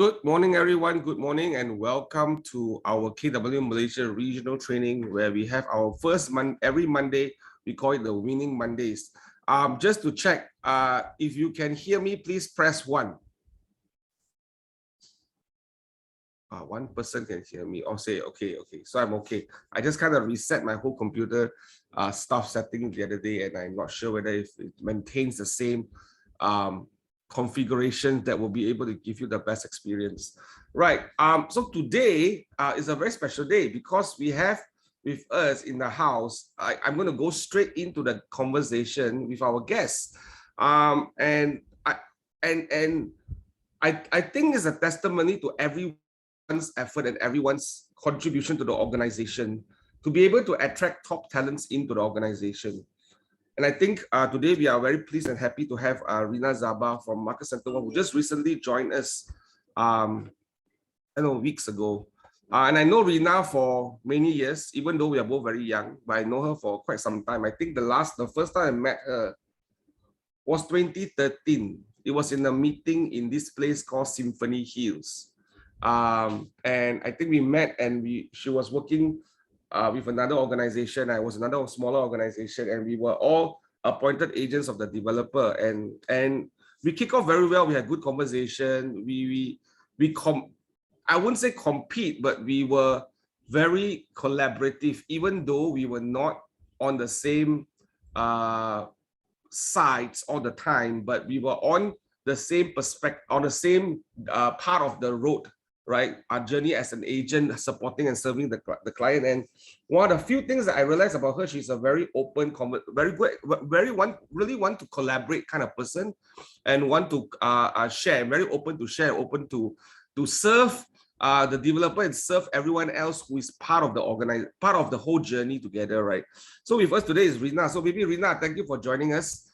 Good morning, everyone. Good morning and welcome to our KW Malaysia regional training where we have our first month every Monday. We call it the Winning Mondays. Just to check, if you can hear me, please press 1. One person can hear me. I'll say, okay. So I'm okay. I just kind of reset my whole computer stuff setting the other day, and I'm not sure whether if it maintains the same configuration that will be able to give you the best experience. Right. So today is a very special day because we have with us in the house. I'm going to go straight into the conversation with our guests. And I think it's a testimony to everyone's effort and everyone's contribution to the organization to be able to attract top talents into the organization. And I think today we are very pleased and happy to have Rina Zabaar from Market Center One, who just recently joined us, weeks ago. And I know Rina for many years, even though we are both very young, but I know her for quite some time. I think the first time I met her was 2013. It was in a meeting in this place called Symphony Hills. And I think we met and she was working with another organization. I was another smaller organization, and we were all appointed agents of the developer. And we kick off very well. We had good conversation. I wouldn't say compete, but we were very collaborative, even though we were not on the same sides all the time, but we were on the same perspective, on the same part of the road. Right, our journey as an agent, supporting and serving the client. And one of the few things that I realized about her, she's a very open, very good, really want to collaborate kind of person, and want to share, very open to share, open to serve the developer and serve everyone else who is part of the whole journey together, right? So with us today is Rina. So maybe Rina, thank you for joining us.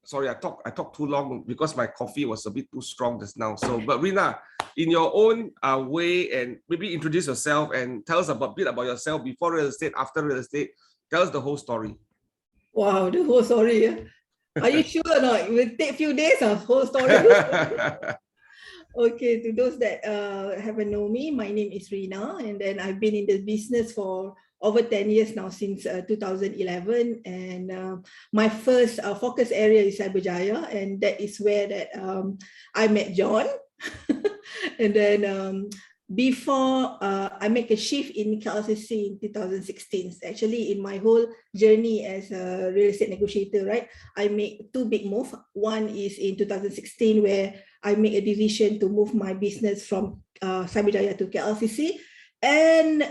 Sorry, I talked too long because my coffee was a bit too strong just now. So, but Rina, in your own way, and maybe introduce yourself and tell us a bit about yourself before real estate, after real estate. Tell us the whole story. Wow, the whole story. Yeah? Are you sure or not? It will take a few days of whole story. Okay, to those that haven't known me, my name is Rina, and then I've been in the business for over 10 years now, since 2011. And my first focus area is Cyberjaya, and that is where that I met John. And then before I make a shift in KLCC in 2016, actually in my whole journey as a real estate negotiator, right? I make 2 big moves. One is in 2016, where I make a decision to move my business from Cyberjaya to KLCC. And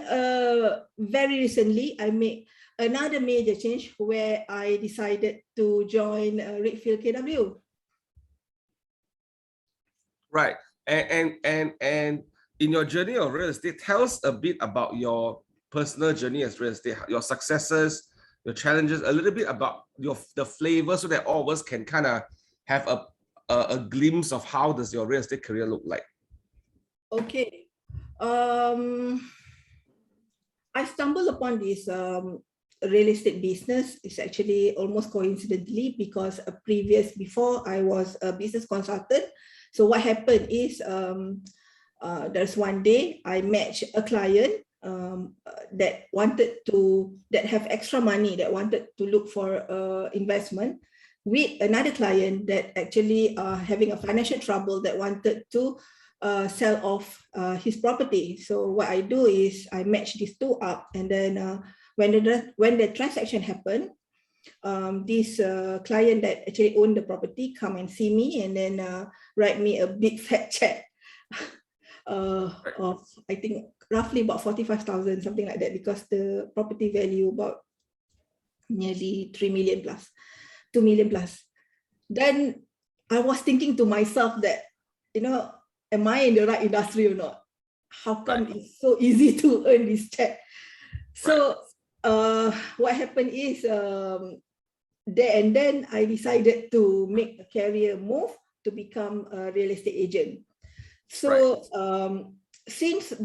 very recently, I made another major change where I decided to join Redfield KW. Right. And in your journey of real estate, tell us a bit about your personal journey as real estate, your successes, your challenges, a little bit about the flavor, so that all of us can kind of have a glimpse of how does your real estate career look like. Okay. I stumbled upon this real estate business. It's actually almost coincidentally because before I was a business consultant. So what happened is there's one day I matched a client that have extra money, that wanted to look for investment, with another client that actually having a financial trouble, that wanted to sell off his property. So what I do is I match these two up, and then when the transaction happened, this client that actually owned the property come and see me, and then write me a big fat check of, I think, roughly about 45,000, something like that, because the property value about nearly 3 million plus, 2 million plus. Then I was thinking to myself that, am I in the right industry or not? How come it's so easy to earn this check? So what happened is there and then I decided to make a career move to become a real estate agent. So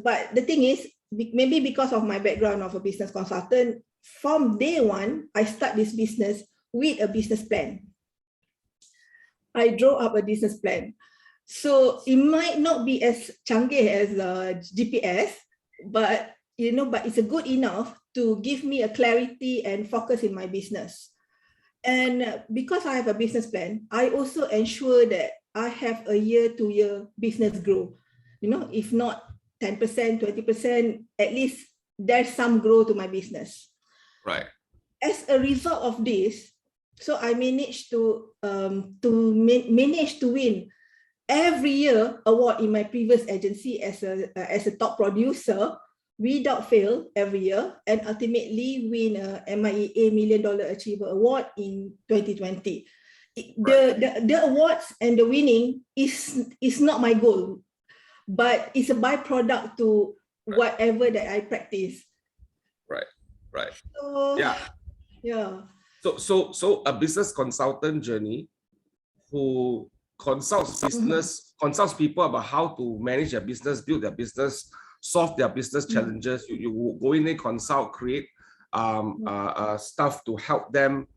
but the thing is, maybe because of my background of a business consultant, from day one, I start this business with a business plan. I draw up a business plan. So it might not be as canggih as GPS, but but it's a good enough to give me a clarity and focus in my business. And because I have a business plan, I also ensure that I have a year-to-year business growth. If not 10%, 20%, at least there's some growth to my business. Right. As a result of this, so I managed to manage to win every year award in my previous agency as a top producer without fail every year, and ultimately win a MIEA $1 Million Achiever Award in 2020. The awards and the winning is not my goal, but it's a byproduct to whatever that I practice. Right. So, yeah. So a business consultant journey who consults people about how to manage their business, build their business, solve their business challenges. You go in and consult, create stuff to help them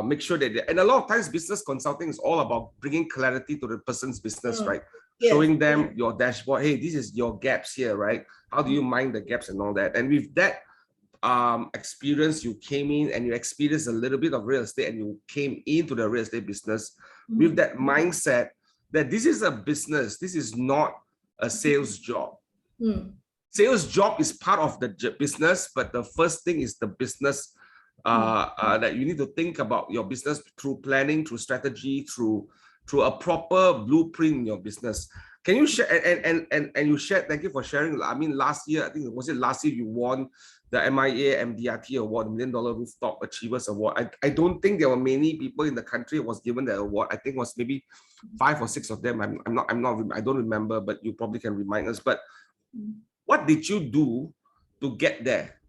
make sure that and a lot of times business consulting is all about bringing clarity to the person's business, right? Yes. Showing them your dashboard. Hey, this is your gaps here, right? How do you mind the gaps and all that? And with that experience, you came in and you experienced a little bit of real estate, and you came into the real estate business with that mindset that this is a business, this is not a sales job. Sales job is part of the business, but the first thing is the business that you need to think about your business through planning, through strategy, through a proper blueprint in your business. Can you share and you shared? Thank you for sharing. I mean, last year, I think last year you won the MIA MDRT Award, $1 Million Rooftop Achievers Award. I don't think there were many people in the country who was given that award. I think it was maybe 5 or 6 of them. I don't remember, but you probably can remind us. But what did you do to get there?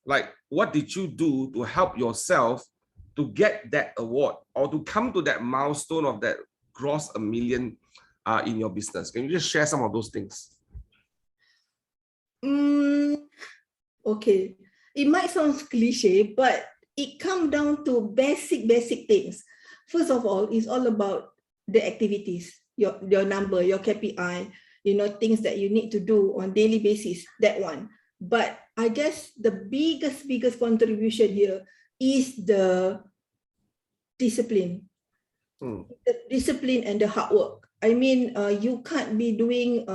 Like, what did you do to help yourself to get that award or to come to that milestone of that gross $1 million in your business? Can you just share some of those things? Okay, it might sound cliche, but it comes down to basic things. First of all, it's all about the activities, your number, your KPI, things that you need to do on daily basis, that one. But I guess the biggest contribution here is the discipline. The discipline and the hard work. I mean, you can't be doing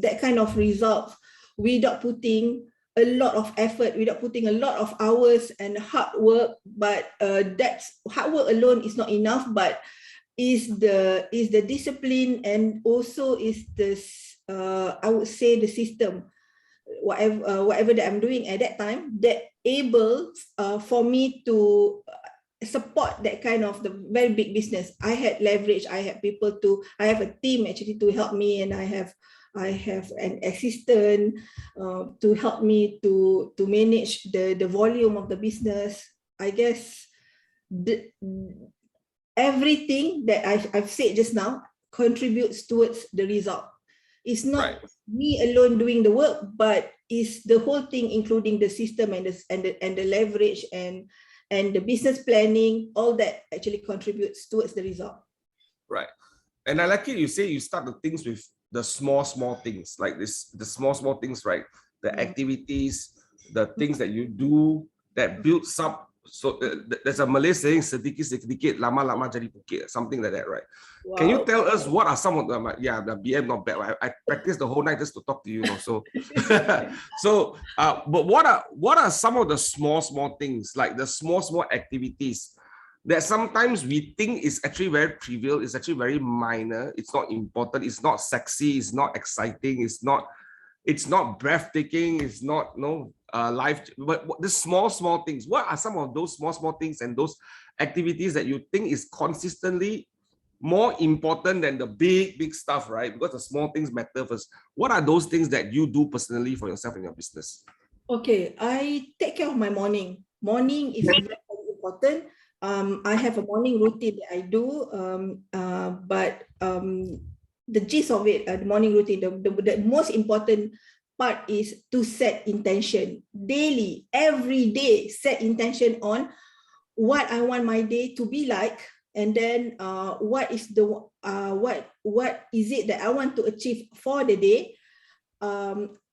that kind of results without putting a lot of effort, without putting a lot of hours and hard work. But that's hard work alone is not enough, but is the discipline, and also is this I would say the system, whatever that I'm doing at that time, that able for me to support that kind of the very big business. I had leverage, I have a team actually to help me, and I have an assistant to help me to manage the volume of the business. I guess everything that I've said just now contributes towards the result. It's not me alone doing the work, but it's the whole thing, including the system and the leverage and the business planning. All that actually contributes towards the result. Right. And I like it. You say you start the things with the small things, like this, the small things, right? The activities, the things that you do that builds up. So there's a Malay saying, sedikit lama jadi bukit, something like that, right? Wow. Can you tell us what are some of them? Yeah, the BM not bad. Right? I practiced the whole night just to talk to you, So, but what are some of the small things, like the small activities that sometimes we think is actually very trivial, it's actually very minor, it's not important, it's not sexy, it's not exciting, it's not breathtaking, it's not life, but the small things. What are some of those small things and those activities that you think is consistently more important than the big stuff, right? Because the small things matter first. What are those things that you do personally for yourself in your business? Okay, I take care of my morning. Morning is very important. I have a morning routine that I do, but the gist of it, the morning routine, the most important part is to set intention daily, every day. Set intention on what I want my day to be like, and then what is what is it that I want to achieve for the day,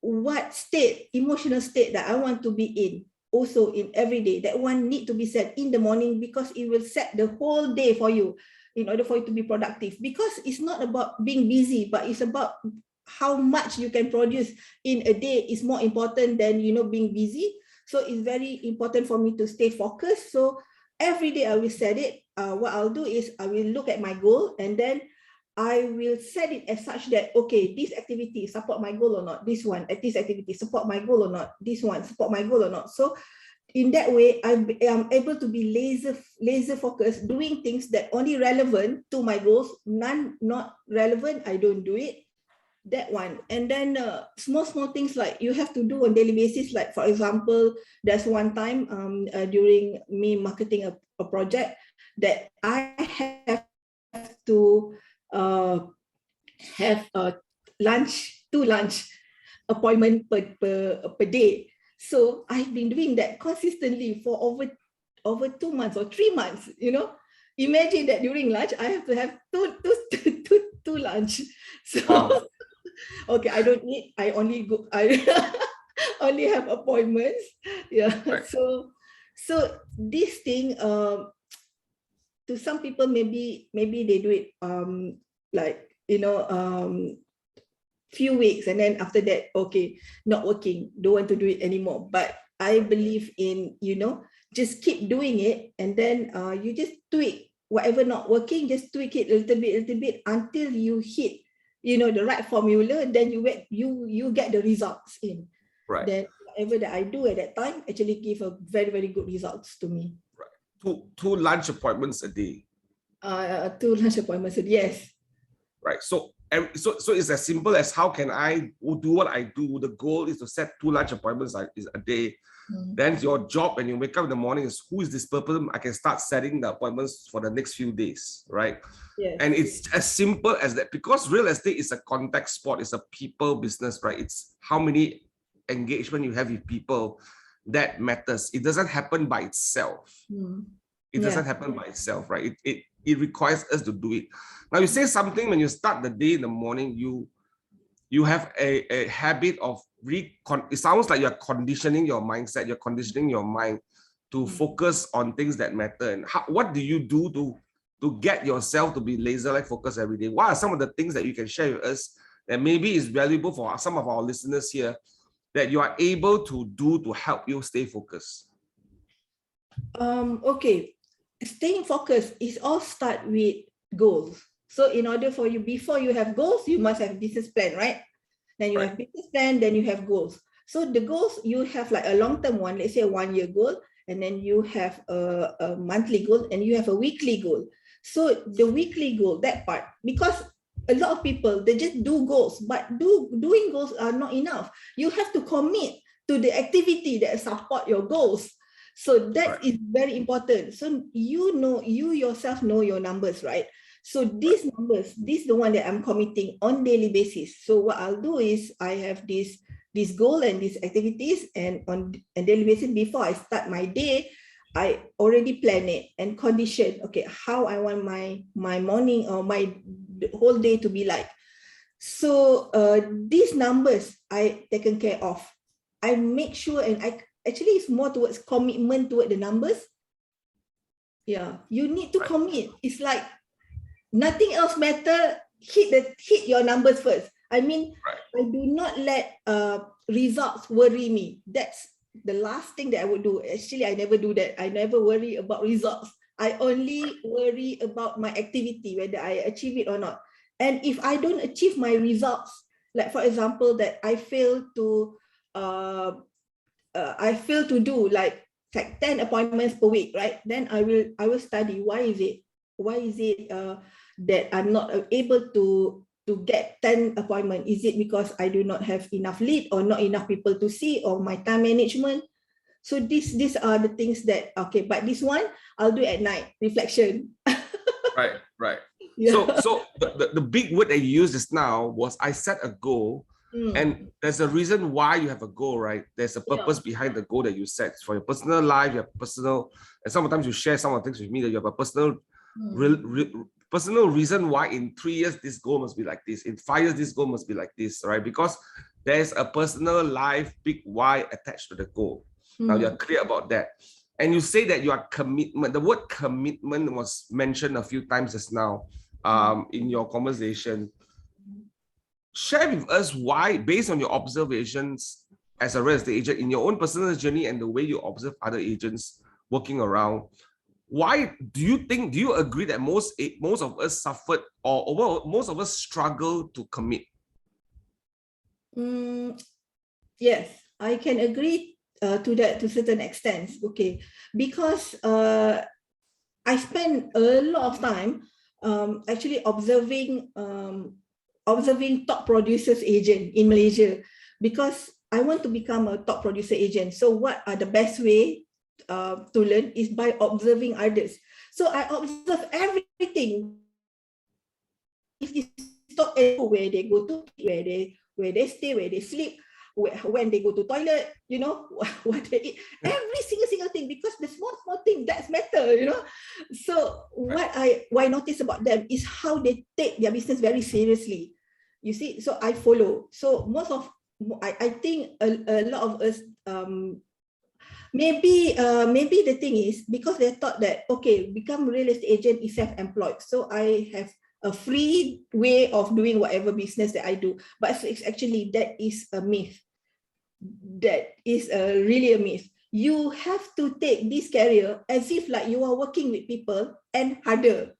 what emotional state that I want to be in, also in every day. That one need to be set in the morning, because it will set the whole day for you in order for you to be productive. Because it's not about being busy, but it's about how much you can produce in a day is more important than, you know, being busy. So it's very important for me to stay focused. So every day I will set it. What I'll do is I will look at my goal, and then I will set it as such that, okay, this activity support my goal or not, this one, this activity support my goal or not, this one support my goal or not. So in that way, I'm able to be laser focused, doing things that only relevant to my goals. None not relevant, I don't do it. That one. And then small things like you have to do on daily basis. Like, for example, there's one time during me marketing a project that I have to have a two lunch appointment per day. So I've been doing that consistently for over 2 months or 3 months, you know. Imagine that during lunch I have to have two lunch. So Wow. okay, I don't eat, I only only have appointments. Yeah. Right. So this thing, to some people, maybe they do it like, you know, few weeks, and then after that, okay, not working, don't want to do it anymore. But I believe in, you know, just keep doing it, and then you just tweak whatever not working, just tweak it a little bit until you hit, you know, the right formula. Then you get the results in. Right. Then whatever that I do at that time actually give a very good results to me. Two lunch appointments a day. 2 lunch appointments, yes. Right. So it's as simple as, how can I do what I do? The goal is to set 2 lunch appointments a day. Then your job when you wake up in the morning is, who is this person? I can start setting the appointments for the next few days, right? Yes. And it's as simple as that, because real estate is a contact sport, it's a people business, right? It's how many engagement you have with people that matters. It doesn't happen by itself. It doesn't happen by itself, right? It requires us to do it. Now, you say something when you start the day in the morning, you have a habit of it sounds like you're conditioning your mindset, you're conditioning your mind to focus on things that matter. And what do you do to get yourself to be laser-like focused every day? What are some of the things that you can share with us that maybe is valuable for some of our listeners here, that you are able to do to help you stay focused? Okay, staying focused is all start with goals. So in order for you, before you have goals, you must have business plan, right? Then you have business plan, then you have goals. So the goals, you have like a long-term one, let's say a 1-year goal, and then you have a monthly goal, and you have a weekly goal. So the weekly goal, that part, because a lot of people, they just do goals, but doing goals are not enough. You have to commit to the activity that support your goals. So that is very important. So you yourself know your numbers, right? So these numbers, this is the one that I'm committing on daily basis. So what I'll do is I have this goal and these activities, and on a daily basis, before I start my day, I already plan it and condition, okay, how I want my morning or my whole day to be like. So these numbers I taken care of. I make sure, and actually it's more towards commitment toward the numbers. Yeah, you need to commit. It's like nothing else matter. Hit your numbers first. I mean, I do not let results worry me. That's the last thing that I would do. Actually, I never do that. I never worry about results. I only worry about my activity, whether I achieve it or not. And if I don't achieve my results, like for example, that I fail to do like 10 appointments per week, right? Then I will study why is it that I'm not able to get 10 appointments. Is it because I do not have enough lead, or not enough people to see, or my time management? So these are the things that, okay, but this one I'll do at night, reflection. Right. Yeah. So the big word that you used just now was, I set a goal. And there's a reason why you have a goal, right? There's a purpose behind the goal that you set. For your personal life, your personal, and sometimes you share some of the things with me, that you have a personal personal reason why in 3 years this goal must be like this, in 5 years this goal must be like this, right? Because there's a personal life big why attached to the goal. Now you're clear about that. And you say that your commitment, the word commitment was mentioned a few times just now in your conversation. Share with us why, based on your observations as a real estate agent in your own personal journey and the way you observe other agents working around, why do you think, do you agree that most of us suffered or overall, most of us struggle to commit? Yes, I can agree to that to a certain extent. Okay, because I spend a lot of time actually observing top producers agent in Malaysia, because I want to become a top producer agent. So what are the best way to learn is by observing others. So I observe everything. If you stop where they go to, where they stay, where they sleep, when they go to toilet, you know, what they eat, every single thing, because the small thing that's matter, you know. So what I notice about them is how they take their business very seriously. You see, so I follow. So I think a lot of us maybe the thing is because they thought that okay, become real estate agent is self-employed, so I have a free way of doing whatever business that I do. But it's actually, that is a myth. That is really a myth. You have to take this career as if like you are working with people and harder.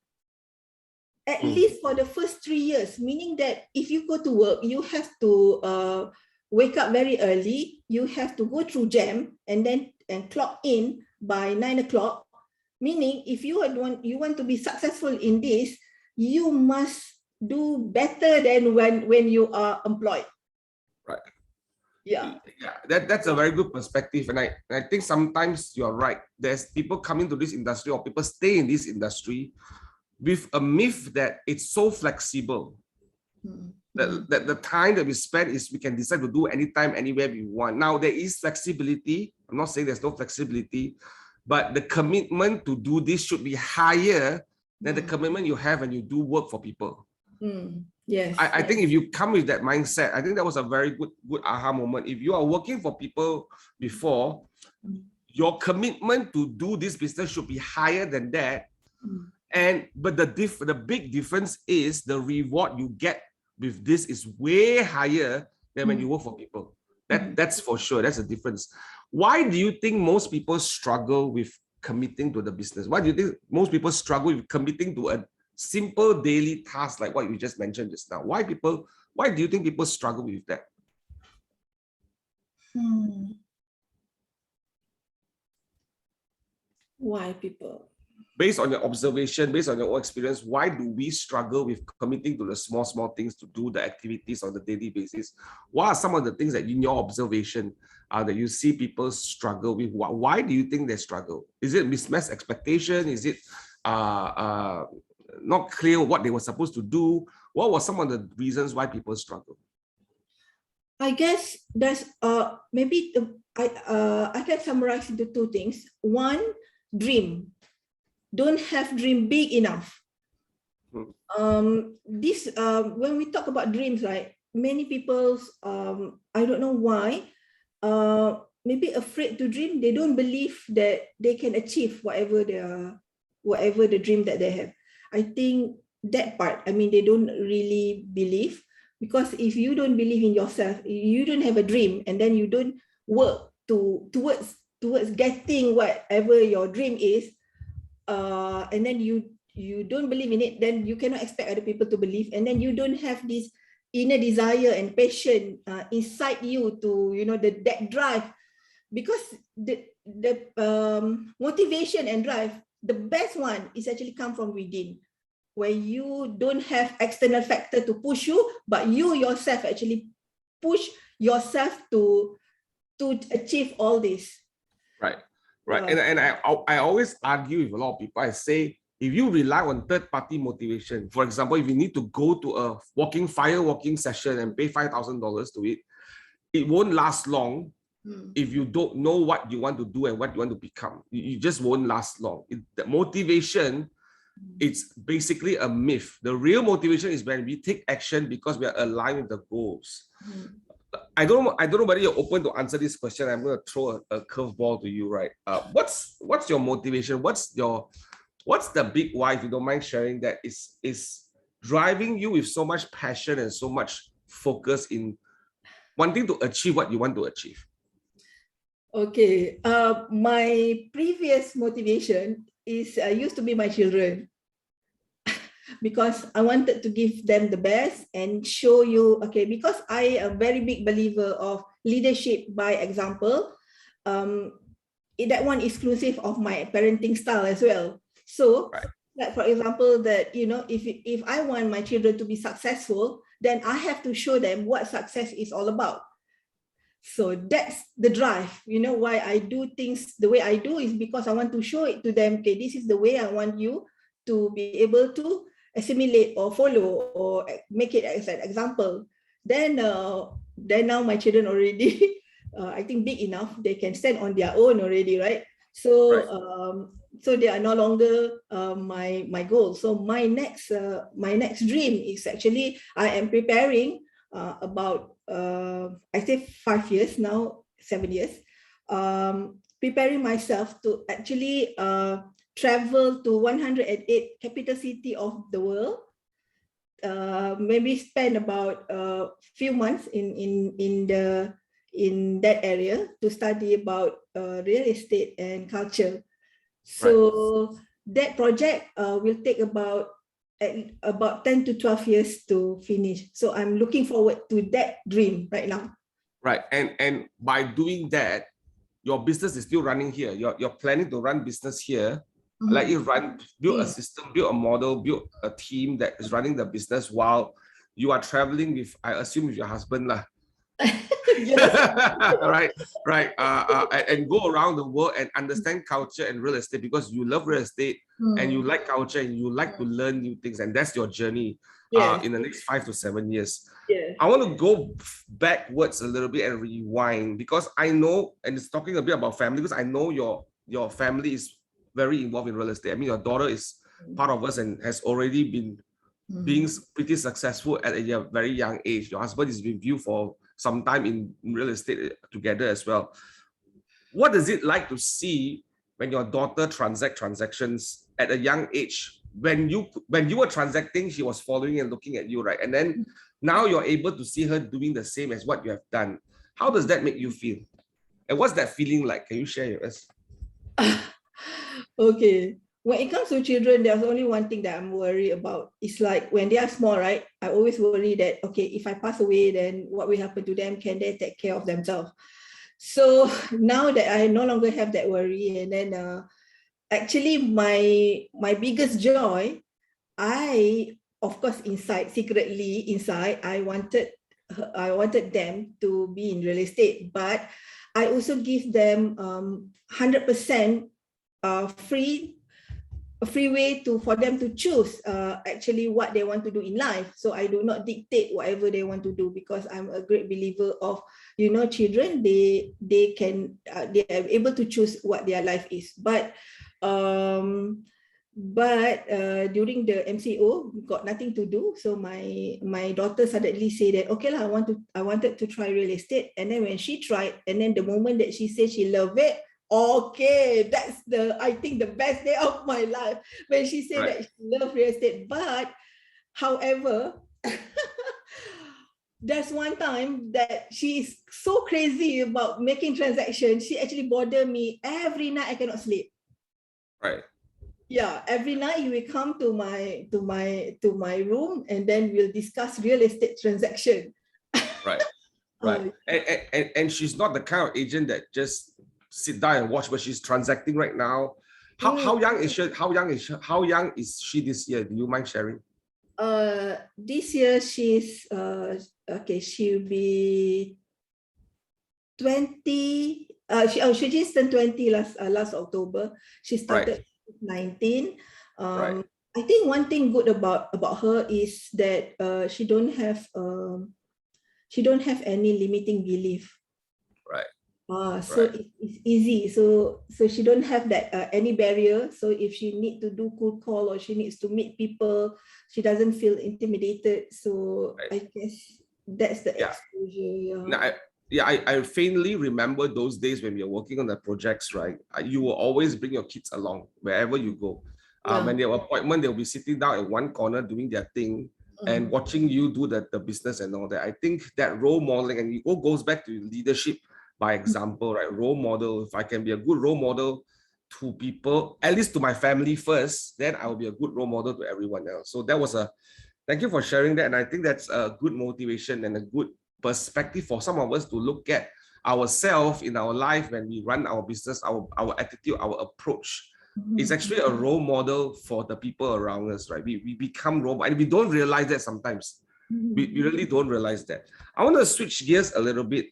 At least for the first 3 years, meaning that if you go to work, you have to wake up very early, you have to go through jam and then clock in by 9 o'clock. Meaning if you want to be successful in this, you must do better than when you are employed. Right. Yeah. That's a very good perspective. And I think sometimes you're right. There's people coming to this industry or people stay in this industry with a myth that it's so flexible. That the time that we spend is we can decide to do anytime, anywhere we want. Now there is flexibility. I'm not saying there's no flexibility, but the commitment to do this should be higher than the commitment you have when you do work for people. Yes. I think if you come with that mindset, I think that was a very good aha moment. If you are working for people before, your commitment to do this business should be higher than that. But the big difference is the reward you get with this is way higher than when you work for people. That's for sure. That's a difference. Why do you think most people struggle with committing to the business? Why do you think most people struggle with committing to a simple daily task like what you just mentioned just now? Why do you think people struggle with that? Why people? Based on your observation, based on your own experience, why do we struggle with committing to the small things to do the activities on the daily basis? What are some of the things that in your observation that you see people struggle with? Why do you think they struggle? Is it mismatched expectation? Is it not clear what they were supposed to do? What were some of the reasons why people struggle? I guess there's maybe I can summarize into two things. One, dream. Don't have dream big enough. When we talk about dreams, right? Many people, I don't know why, maybe afraid to dream. They don't believe that they can achieve whatever the dream that they have. I think that part, I mean, they don't really believe, because if you don't believe in yourself, you don't have a dream, and then you don't work towards getting whatever your dream is, and then you don't believe in it, then you cannot expect other people to believe, and then you don't have this inner desire and passion inside you to, you know, that drive, because the motivation and drive, the best one is actually come from within, where you don't have external factor to push you, but you yourself actually push yourself to achieve all this. Right. And I always argue with a lot of people. I say, if you rely on third-party motivation, for example, if you need to go to a fire walking session and pay $5,000 to it, it won't last long. If you don't know what you want to do and what you want to become. You just won't last long. The motivation it's basically a myth. The real motivation is when we take action because we are aligned with the goals. I don't know whether you're open to answer this question. I'm going to throw a curveball to you, right? What's your motivation? What's the big why, if you don't mind sharing, that is driving you with so much passion and so much focus in wanting to achieve what you want to achieve? Okay, my previous motivation is used to be my children, because I wanted to give them the best and show you, okay, because I am a very big believer of leadership by example. That one is exclusive of my parenting style as well. So, like for example, that, you know, if I want my children to be successful, then I have to show them what success is all about. So that's the drive, you know, why I do things the way I do, is because I want to show it to them. Okay, this is the way I want you to be able to assimilate or follow or make it as an example. Then now my children already, I think, big enough, they can stand on their own already, right? So so they are no longer my goal. So my next dream is actually, I am preparing about I say 5 years now, 7 years, preparing myself to actually travel to 108 capital city of the world, maybe spend about a few months in that area to study about real estate and culture. So that project will take about 10 to 12 years to finish. So I'm looking forward to that dream right now. Right, and by doing that, your business is still running here. You're planning to run business here, like you build a system, build a model, build a team that is running the business while you are traveling with, I assume, with your husband lah. right. And go around the world and understand culture and real estate, because you love real estate and you like culture and you like to learn new things, and that's your journey in the next 5 to 7 years. I want to go backwards a little bit and rewind, because I know, and it's talking a bit about family, because I know your family is very involved in real estate. I mean, your daughter is part of us and has already been being pretty successful at a very young age. Your husband is with you for some time in real estate together as well. What is it like to see when your daughter transactions at a young age? When you were transacting, she was following and looking at you, right? And then now you're able to see her doing the same as what you have done. How does that make you feel? And what's that feeling like? Can you share with us? Okay. When it comes to children, there's only one thing that I'm worried about. It's like when they are small, right? I always worry that, okay, if I pass away, then what will happen to them? Can they take care of themselves? So now that I no longer have that worry, and then actually my biggest joy, of course, secretly inside, I wanted them to be in real estate, but I also give them 100% free way for them to choose actually what they want to do in life. So I do not dictate whatever they want to do, because I'm a great believer of, you know, children, they are able to choose what their life is. But during the MCO, got nothing to do. So my daughter suddenly say that, okay lah, I wanted to try real estate. And then when she tried, and then the moment that she said she loved it, okay, that's I think the best day of my life, when she said that she loves real estate. But however, there's one time that she is so crazy about making transactions. She actually bother me every night. I cannot sleep. Right. Yeah, every night you will come to my room, and then we'll discuss real estate transaction. Right. And she's not the kind of agent that just sit down and watch, but she's transacting right now. How young is she? How young is she this year? Do you mind sharing? This year she's okay. She'll be 20. She just turned 20 last October. She started 19. I think one thing good about her is that she don't have any limiting belief. Right. So Right. it's easy. So she don't have that any barrier. So if she need to do cold call or she needs to meet people, she doesn't feel intimidated. So Right. I guess that's the Yeah. exposure. Yeah. Now, I faintly remember those days when we were working on the projects, right? You will always bring your kids along wherever you go. When Yeah. they have appointment, they'll be sitting down in one corner doing their thing and Mm. watching you do the business and all that. I think that role modeling, and it all goes back to leadership by example, right? Role model. If I can be a good role model to people, at least to my family first, then I will be a good role model to everyone else. So that was a thank you for sharing that. And I think that's a good motivation and a good perspective for some of us to look at ourselves in our life when we run our business, our attitude, our approach. It's Mhm. actually a role model for the people around us, right? We become role model, and we don't realize that sometimes. We Mhm. really don't realize that. I want to switch gears a little bit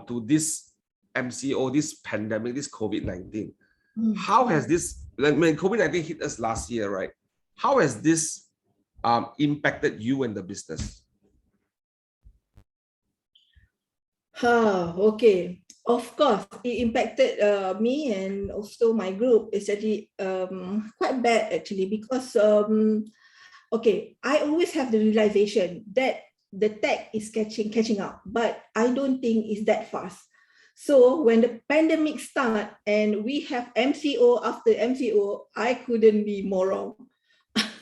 to this MCO, this pandemic, this COVID-19. Mm. How has this, when COVID-19 hit us last year, right? How has this impacted you and the business? Okay. Of course, it impacted me and also my group. It's actually quite bad actually because okay, I always have the realization that the tech is catching up, but I don't think it's that fast. So when the pandemic start and we have MCO after MCO, I couldn't be more wrong.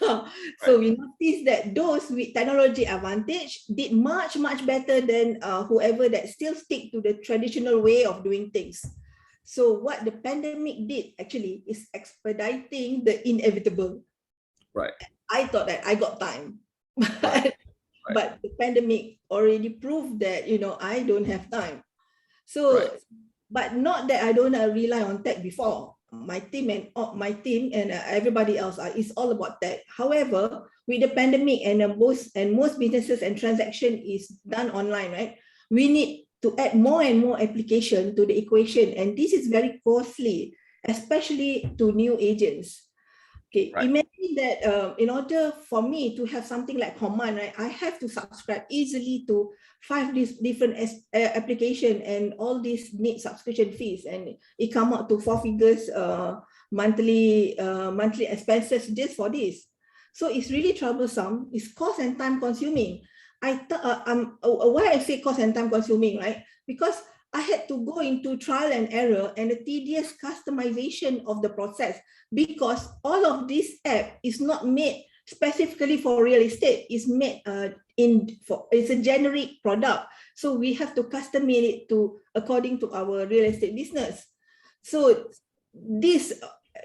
Right. So we noticed that those with technology advantage did much better than whoever that still stick to the traditional way of doing things. So what the pandemic did actually is expediting the inevitable. Right. I thought that I got time, Right. but, Right. the pandemic already proved that I don't have time. Right. So, but not that I don't rely on tech before. My team and everybody else is all about tech. However, with the pandemic and most businesses and transaction is done online, right? We need to add more and more application to the equation, and this is very costly, especially to new agents. Okay, Right. imagine that in order for me to have something like command, right, I have to subscribe easily to five these different application, and all these need subscription fees, and it come out to four figures monthly expenses just for this. So it's really troublesome. It's cost and time consuming. Why I say cost and time consuming, right? Because I had to go into trial and error and the tedious customization of the process, because all of this app is not made specifically for real estate. It's made it's a generic product, so we have to customize it to according to our real estate business. So this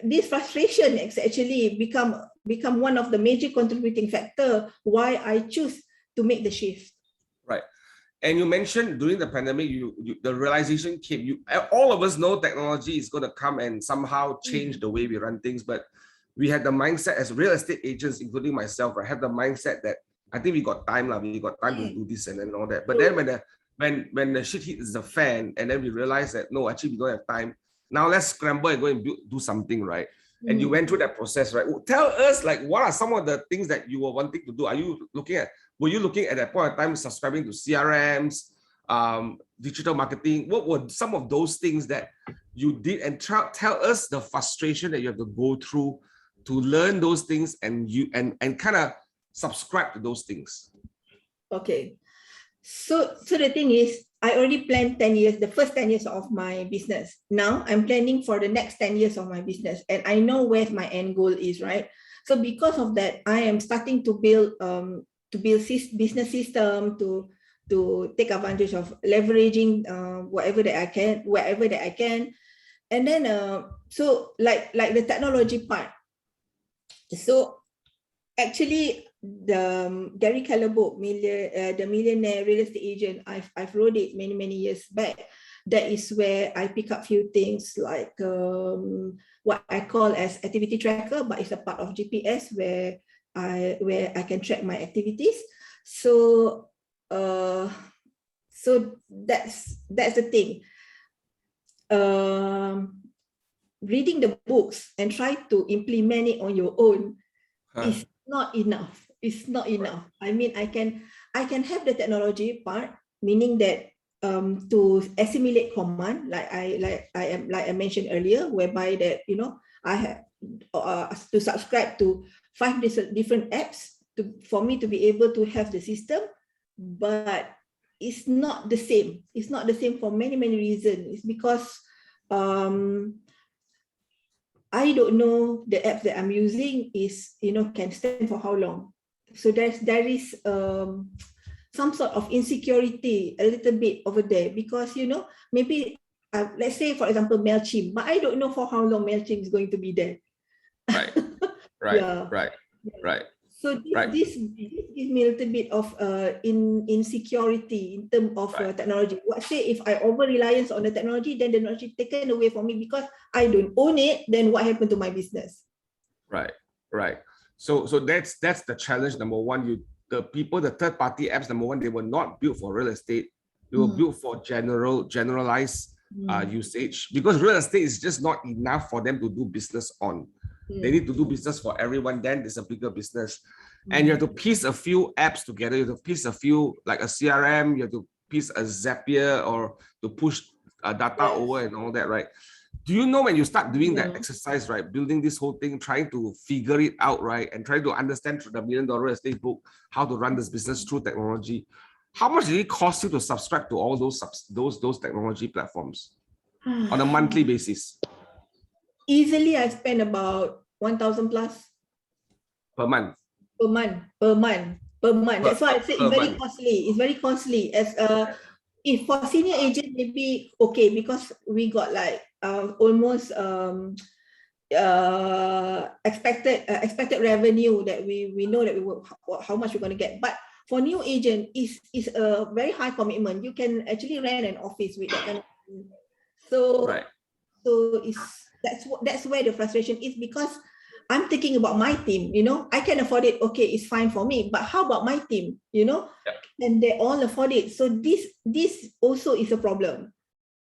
this frustration has actually become one of the major contributing factor why I choose to make the shift. Right. And you mentioned during the pandemic, the realization came. All of us know technology is going to come and somehow change the way we run things, but we had the mindset as real estate agents, including myself, I have the mindset that I think we got time, we got time to do this and all that. But then when the shit hits the fan, and then we realized that no, actually we don't have time. Now let's scramble and go and do something, right? And you went through that process, right? Tell us, like, what are some of the things that you were wanting to do? Were you looking at that point of time subscribing to CRMs, digital marketing? What were some of those things that you did? And tell us the frustration that you have to go through to learn those things and kind of subscribe to those things. Okay. So the thing is, I already planned 10 years, the first 10 years of my business. Now I'm planning for the next 10 years of my business, and I know where my end goal is, right? So because of that, I am starting to build business system to take advantage of leveraging whatever that I can, wherever that I can. And then so like the technology part. So actually, the Gary Keller book, The Millionaire Real Estate Agent, I've wrote it many years back. That is where I pick up few things like what I call as activity tracker, but it's a part of GPS where I can track my activities. So so that's the thing. Reading the books and try to implement it on your own is not enough. It's not enough. I mean, I can have the technology part, meaning that to assimilate command, like I mentioned earlier, whereby that I have to subscribe to 5 different apps for me to be able to have the system, but it's not the same. It's not the same for many reasons. It's because I don't know the apps that I'm using is can stand for how long. So there is some sort of insecurity a little bit over there, because maybe let's say for example MailChimp, but I don't know for how long MailChimp is going to be there. Right. Yeah. Right. So this gives me a little bit of insecurity in terms of technology. What say if I over reliance on the technology, then the technology taken away from me because I don't own it, then what happened to my business? Right. So that's the challenge. Number one, the third party apps, number one, they were not built for real estate. They were built for generalized usage, because real estate is just not enough for them to do business on. They need to do business for everyone, then there's a bigger business. And you have to piece a few apps together. You have to piece a few, like a CRM, you have to piece a Zapier or to push data over and all that, right? Do you know when you start doing that exercise, right, building this whole thing, trying to figure it out, right, and trying to understand through the $1 Million Estate book how to run this business through technology, how much did it cost you to subscribe to all those technology platforms on a monthly basis? Easily, I spend about 1,000 plus per month. That's why I say it's very costly. It's very costly. As if for senior agent, maybe okay, because we got like almost expected revenue that we know that how much we're going to get. But for new agent, is a very high commitment. You can actually rent an office with that kind of thing. So that's where the frustration is, because I'm thinking about my team, I can afford it. Okay, it's fine for me. But how about my team, and they all afford it. So this also is a problem.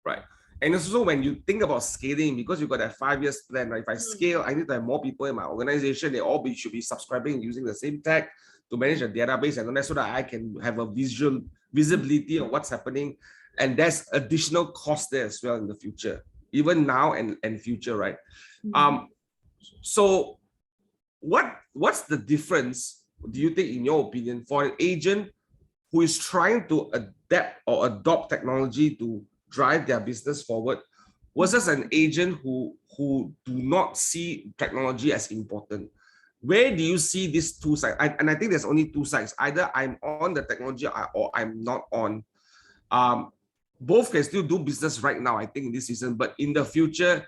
Right. And also when you think about scaling, because you've got that 5-year plan, right? If I scale, I need to have more people in my organization. They all should be subscribing using the same tech to manage a database and all that, so that I can have a visibility of what's happening. And there's additional cost there as well in the future, even now and future, right? So what's the difference, do you think, in your opinion, for an agent who is trying to adapt or adopt technology to drive their business forward versus an agent who do not see technology as important? Where do you see these two sides? And I think there's only two sides. Either I'm on the technology or I'm not on. Both can still do business right now, I think, in this season, but in the future,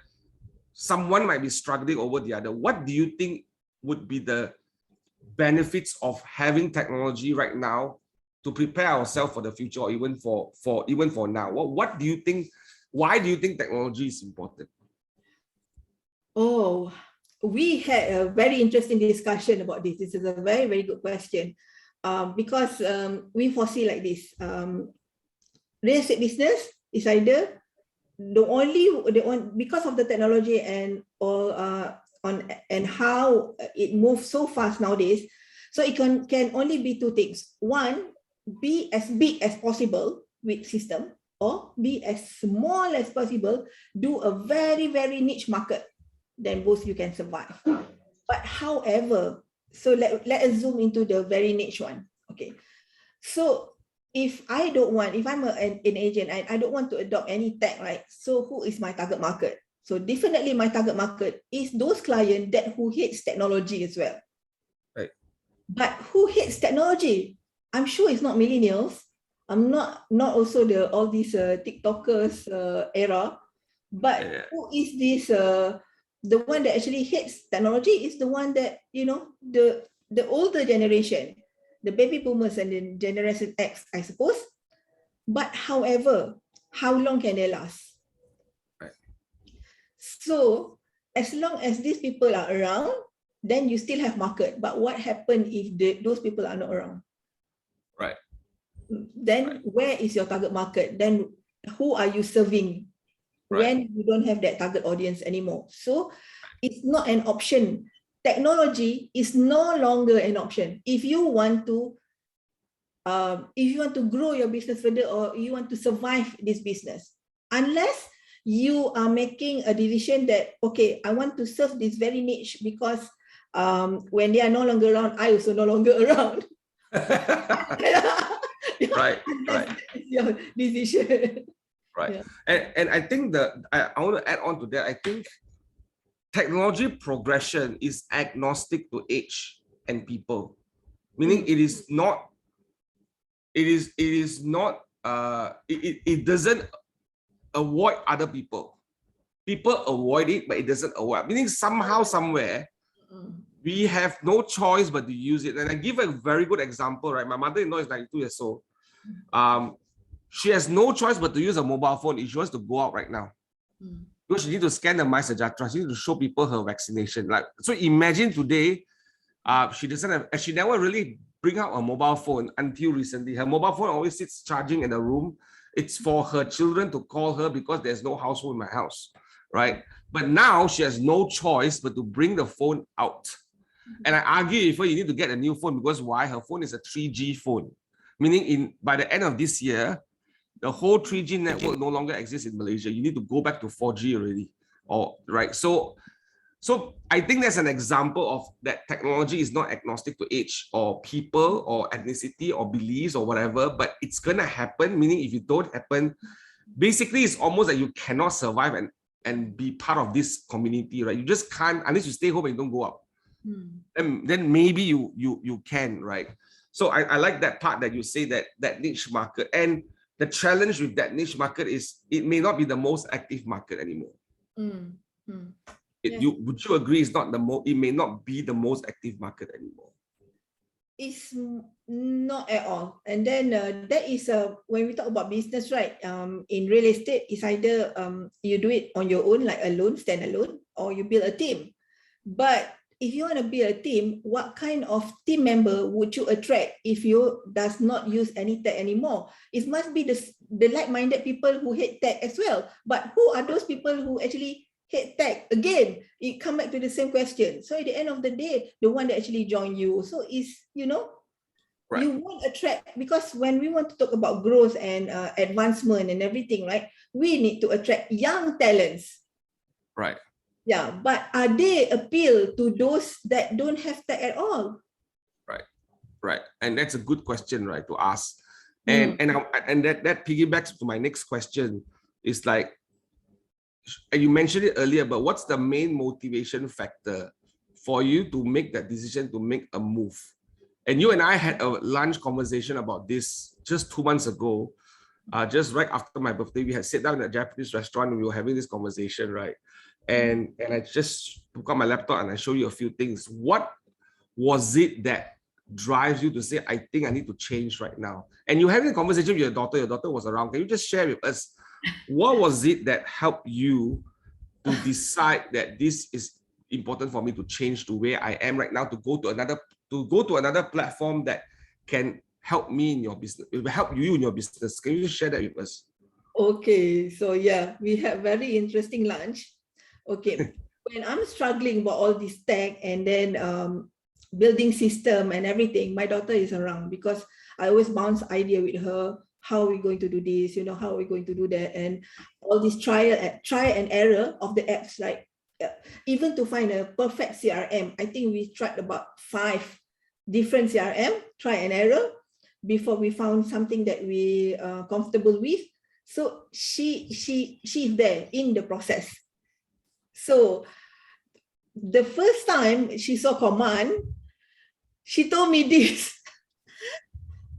someone might be struggling over the other. What do you think would be the benefits of having technology right now to prepare ourselves for the future, or even for now? What do you think? Why do you think technology is important? Oh, we had a very interesting discussion about this. This is a very, very good question, because we foresee like this. Real estate business is either because of the technology and all and how it moves so fast nowadays. So it can only be two things. One, be as big as possible with system, or be as small as possible, do a very, very niche market, then both you can survive. But however, so let us zoom into the very niche one. Okay, so if I'm an agent and I don't want to adopt any tech, right? So who is my target market? So definitely my target market is those clients who hates technology as well. Right. But who hates technology? I'm sure it's not millennials. I'm not also all these TikTokers era. But who is this? The one that actually hates technology is the one that, the older generation, the baby boomers and the Generation X, I suppose. But however, how long can they last? Right. So as long as these people are around, then you still have market. But what happens if those people are not around? Right. Then where is your target market? Then who are you serving when you don't have that target audience anymore? So it's not an option. Technology is no longer an option. If you want to if you want to grow your business further or you want to survive this business, unless you are making a decision that, okay, I want to serve this very niche because when they are no longer around, I also no longer around. Right, right. That's your decision. Right. Yeah. And I think I want to add on to that. I think technology progression is agnostic to age and people, meaning it doesn't avoid other people. People avoid it, but it doesn't avoid. Meaning somehow, somewhere, we have no choice but to use it. And I give a very good example, right? My mother-in-law is 92 years old. She has no choice but to use a mobile phone if she wants to go out right now. Because she needs to scan the MySejahtera. She needs to show people her vaccination. Like, so imagine today, she doesn't have, she never really bring out a mobile phone until recently. Her mobile phone always sits charging in the room. It's for her children to call her because there's no household in my house, right? But now she has no choice but to bring the phone out. And I argue with her, you need to get a new phone because why? Her phone is a 3G phone, meaning by the end of this year, the whole 3G network no longer exists in Malaysia. You need to go back to 4G already, right? So I think that's an example of that technology is not agnostic to age or people or ethnicity or beliefs or whatever, but it's gonna happen. Meaning, if it don't happen, basically it's almost like you cannot survive and be part of this community, right? You just can't unless you stay home and don't go out. And then maybe you can, right? So I like that part that you say that niche market. And the challenge with that niche market is it may not be the most active market anymore. Would you agree it's not it may not be the most active market anymore? It's not at all. And then that is when we talk about business, right? In real estate, it's either you do it on your own, like alone, stand alone, or you build a team. But if you want to build a team, what kind of team member would you attract if you does not use any tech anymore? It must be the like-minded people who hate tech as well. But who are those people who actually hate tech? Again, it come back to the same question. So at the end of the day, the one that actually join you, so is, right. You won't attract, because when we want to talk about growth and advancement and everything, right, we need to attract young talents. Right. Yeah, but are they appeal to those that don't have tech at all? Right. And that's a good question, right, to ask. And that piggybacks to my next question. Is like, and you mentioned it earlier, but what's the main motivation factor for you to make that decision to make a move? And you and I had a lunch conversation about this just 2 months ago, just right after my birthday. We had sat down in a Japanese restaurant and we were having this conversation, right? And I just took out my laptop and I showed you a few things. What was it that drives you to say, I think I need to change right now? And you're having a conversation with your daughter was around. Can you just share with us, what was it that helped you to decide that this is important for me to change to where I am right now, to go to another platform that can help me in your business, help you in your business? Can you just share that with us? Okay, so yeah, we had very interesting lunch. Okay, when I'm struggling about all this tech and then building system and everything, my daughter is around because I always bounce idea with her. How are we going to do this? How are we going to do that? And all this try and error of the apps, like even to find a perfect CRM, I think we tried about 5 different CRM, try and error, before we found something that we are comfortable with. So she's there in the process. So the first time she saw command, she told me this.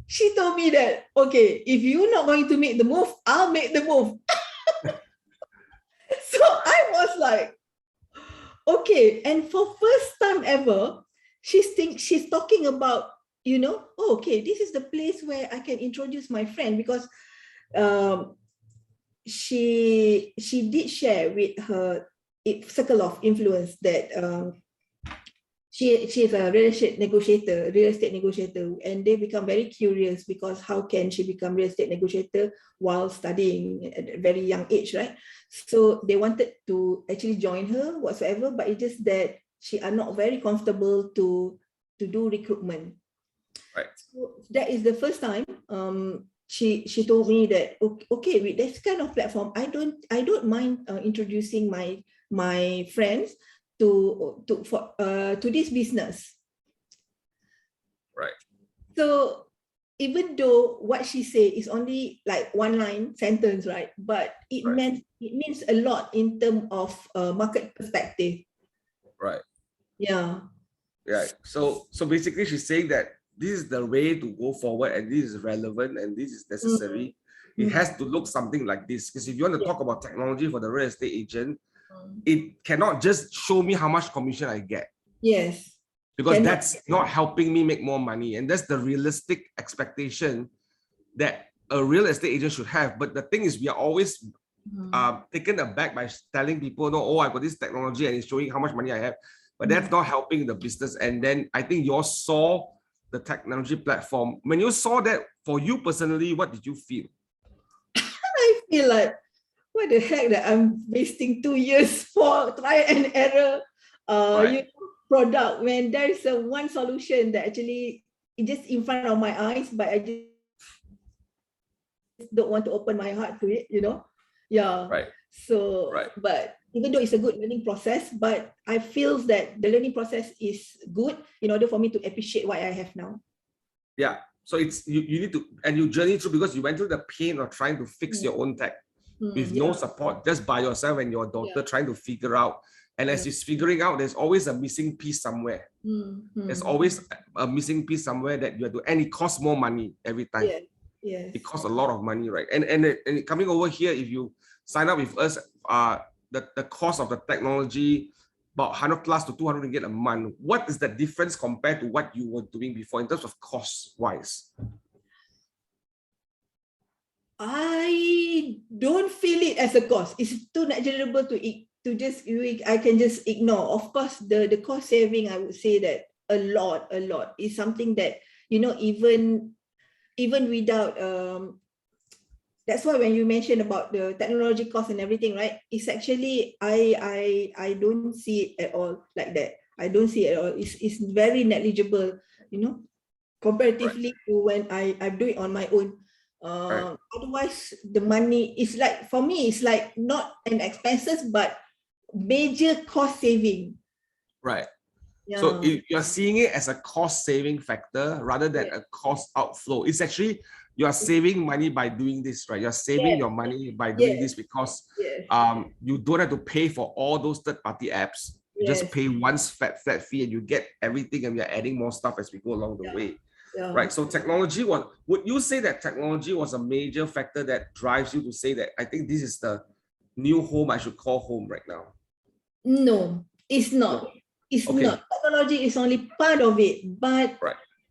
She told me that, okay, if you're not going to make the move, I'll make the move. So I was like, okay. And for first time ever, she's talking about, oh, okay, this is the place where I can introduce my friend, because she did share with her circle of influence that she's a real estate negotiator, and they become very curious because how can she become real estate negotiator while studying at a very young age, right? So they wanted to actually join her whatsoever, but it's just that she are not very comfortable to do recruitment. Right. So that is the first time she told me that okay, with this kind of platform, I don't mind introducing my friends to this business. Right. So even though what she said is only like one line sentence, right? But it means a lot in terms of market perspective. Right. Yeah. Right. So basically she's saying that this is the way to go forward and this is relevant and this is necessary. It has to look something like this, because if you want to talk about technology for the real estate agent, it cannot just show me how much commission I get. Yes. Because that's not helping me make more money. And that's the realistic expectation that a real estate agent should have. But the thing is, we are always taken aback by telling people, no, oh, I got this technology and it's showing how much money I have. But that's not helping the business. And then I think you all saw the technology platform. When you saw that, for you personally, what did you feel? I feel like, what the heck, that I'm wasting 2 years for try and error product, when there is one solution that actually is just in front of my eyes, but I just don't want to open my heart to it, So, but even though it's a good learning process, but I feel that the learning process is good in order for me to appreciate what I have now. Yeah. So it's you need to, and you journey through, because you went through the pain of trying to fix your own tech with no support, just by yourself and your daughter trying to figure out. And as she's figuring out, there's always a missing piece somewhere. There's always a missing piece somewhere that you have to, and it costs more money every time. Yes. It costs a lot of money, right? And coming over here, if you sign up with us, the cost of the technology, about 100 plus to 200 ringgit a month. What is the difference compared to what you were doing before in terms of cost wise? I don't feel it as a cost. It's too negligible I can just ignore. Of course, the cost saving, I would say that a lot is something that, even without that's why when you mentioned about the technology cost and everything, right? It's actually I don't see it at all like that. I don't see it at all. It's very negligible, comparatively to when I do it on my own. Otherwise, the money is like, for me, it's like not an expenses, but major cost saving. Right. Yeah. So if you're seeing it as a cost saving factor rather than a cost outflow, it's actually you are saving money by doing this, right? You're saving your money by doing this because you don't have to pay for all those third-party apps. You just pay one flat fee and you get everything, and we are adding more stuff as we go along the way. Right. So technology would you say that technology was a major factor that drives you to say that I think this is the new home I should call home right now? No, it's not. No. It's not. Technology is only part of it, but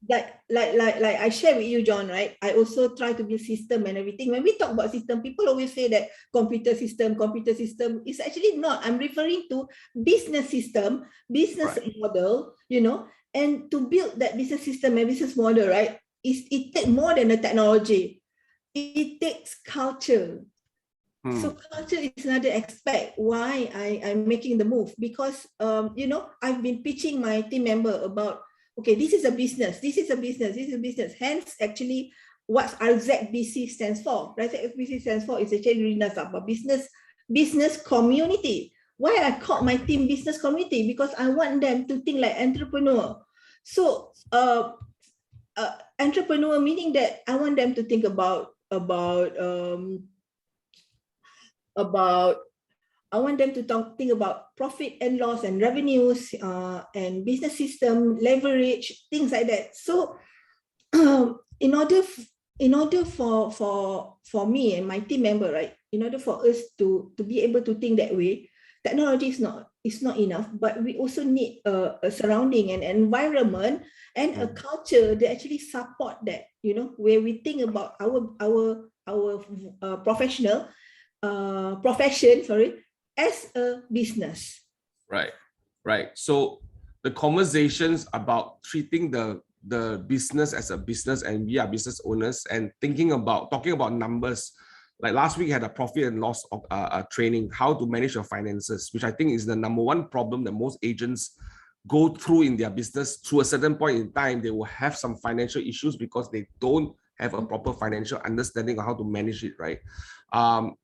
like I share with you, John, right? I also try to build system and everything. When we talk about system, people always say that computer system. It's actually not. I'm referring to business system, business model, and to build that business system and business model, right? It takes more than a technology. It takes culture. So culture is another aspect why I'm making the move, because I've been pitching my team member about, okay, this is a business. Hence, actually, what RZBC stands for. RZBC stands for is actually Rina, Zabaar, business community. Why I call my team business community? Because I want them to think like entrepreneur. So entrepreneur meaning that I want them to think about I want them to think about profit and loss and revenues and business system, leverage, things like that. So in order for me and my team member, right, in order for us to be able to think that way, technology is not enough, but we also need a surrounding and environment and a culture that actually support that, where we think about our profession, as a business. Right. So the conversations about treating the business as a business, and we are business owners, and talking about numbers. Like last week, I had a profit and loss of training, how to manage your finances, which I think is the number one problem that most agents go through in their business. To a certain point in time, they will have some financial issues because they don't have a proper financial understanding of how to manage it, right?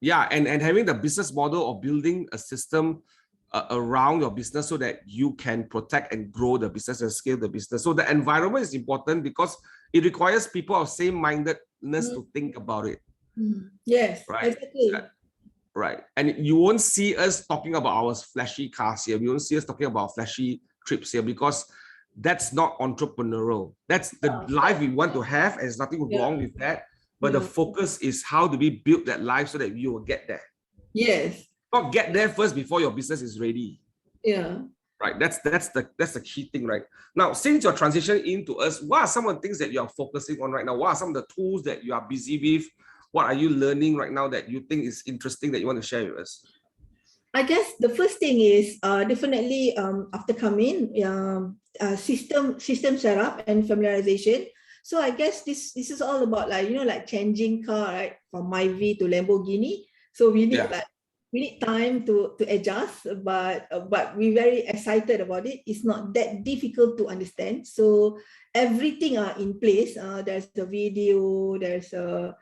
Yeah, and having the business model of building a system around your business so that you can protect and grow the business and scale the business. So the environment is important because it requires people of same-mindedness to think about it. Yes, right? exactly. Right. And you won't see us talking about our flashy cars here. You won't see us talking about flashy trips here because that's not entrepreneurial. That's the life we want to have, and there's nothing wrong with that. But the focus is how do we build that life so that you will get there. Yes. Not get there first before your business is ready. Yeah. Right. That's the key thing, right? Now, since you're transitioning into us, what are some of the things that you are focusing on right now? What are some of the tools that you are busy with? What are you learning right now that you think is interesting that you want to share with us? I guess the first thing is definitely after coming, system setup and familiarization. So I guess this is all about like, you know, like changing car, right, from Myvi to Lamborghini. So we need we need time to adjust, but we're very excited about it. It's not that difficult to understand. So everything are in place. There's the video, there's a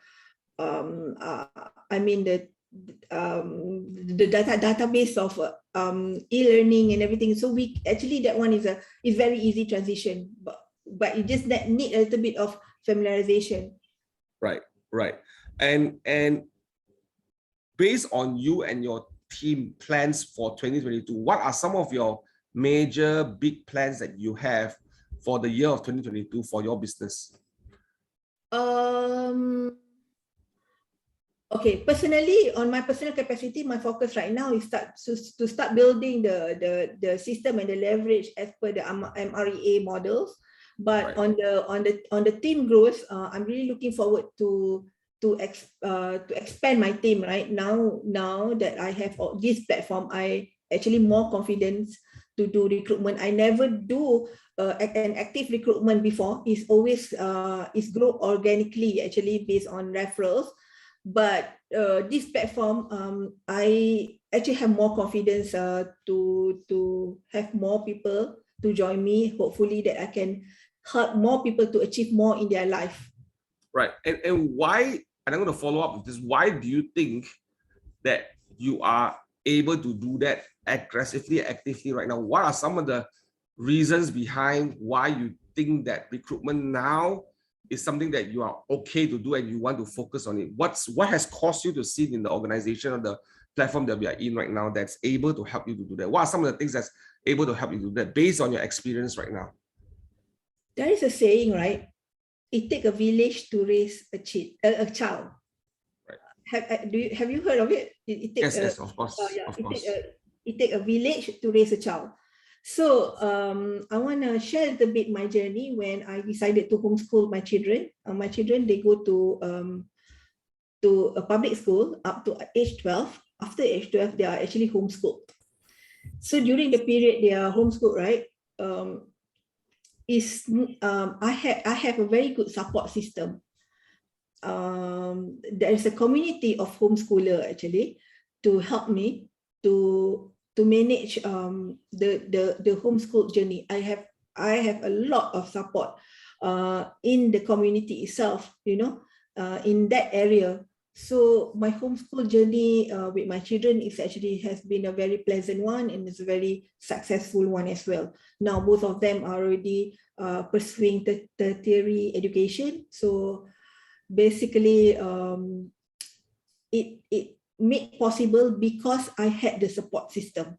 I mean the database of e-learning and everything. So we actually, that one is very easy transition, but you just need a little bit of familiarization. Right. And based on you and your team plans for 2022, what are some of your major big plans that you have for the year of 2022 for your business? Okay, personally, on my personal capacity, my focus right now is to start building the system and the leverage as per the MREA models. But on the team growth, I'm really looking forward to expand my team right now. Now that I have this platform, I actually more confidence to do recruitment. I never do an active recruitment before. It's always it's grow organically, actually based on referrals. But this platform, I actually have more confidence to have more people to join me. Hopefully that I can help more people to achieve more in their life. Right. And why, and I'm going to follow up with this, why do you think that you are able to do that aggressively, actively right now? What are some of the reasons behind why you think that recruitment now is something that you are okay to do and you want to focus on it? What has caused you to sit in the organization or the platform that we are in right now that's able to help you to do that? What are some of the things that's able to help you do that based on your experience right now? There is a saying, right? It takes a village to raise a child. Right. Have you heard of it? Yes, of course. It takes a village to raise a child. So I want to share a little bit my journey when I decided to homeschool my children. My children, they go to a public school up to age 12. After age 12, they are actually homeschooled. So during the period they are homeschooled, right? I have a very good support system. There is a community of homeschooler actually to help me to manage the homeschool journey. I have a lot of support in the community itself, you know, in that area. So my homeschool journey with my children has been a very pleasant one, and it's a very successful one as well. Now both of them are already pursuing tertiary education. So basically it made possible because I had the support system,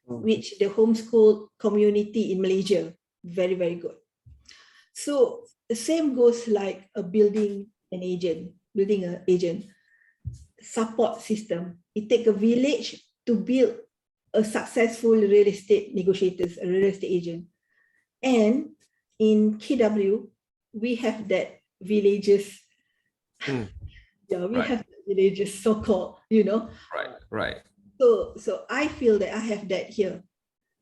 which the homeschool community in Malaysia, very, very good. So the same goes like building an agent support system. It takes a village to build a successful real estate negotiators, a real estate agent. And in KW, we have that villages. Yeah, we have villages, so-called, you know. Right. So I feel that I have that here.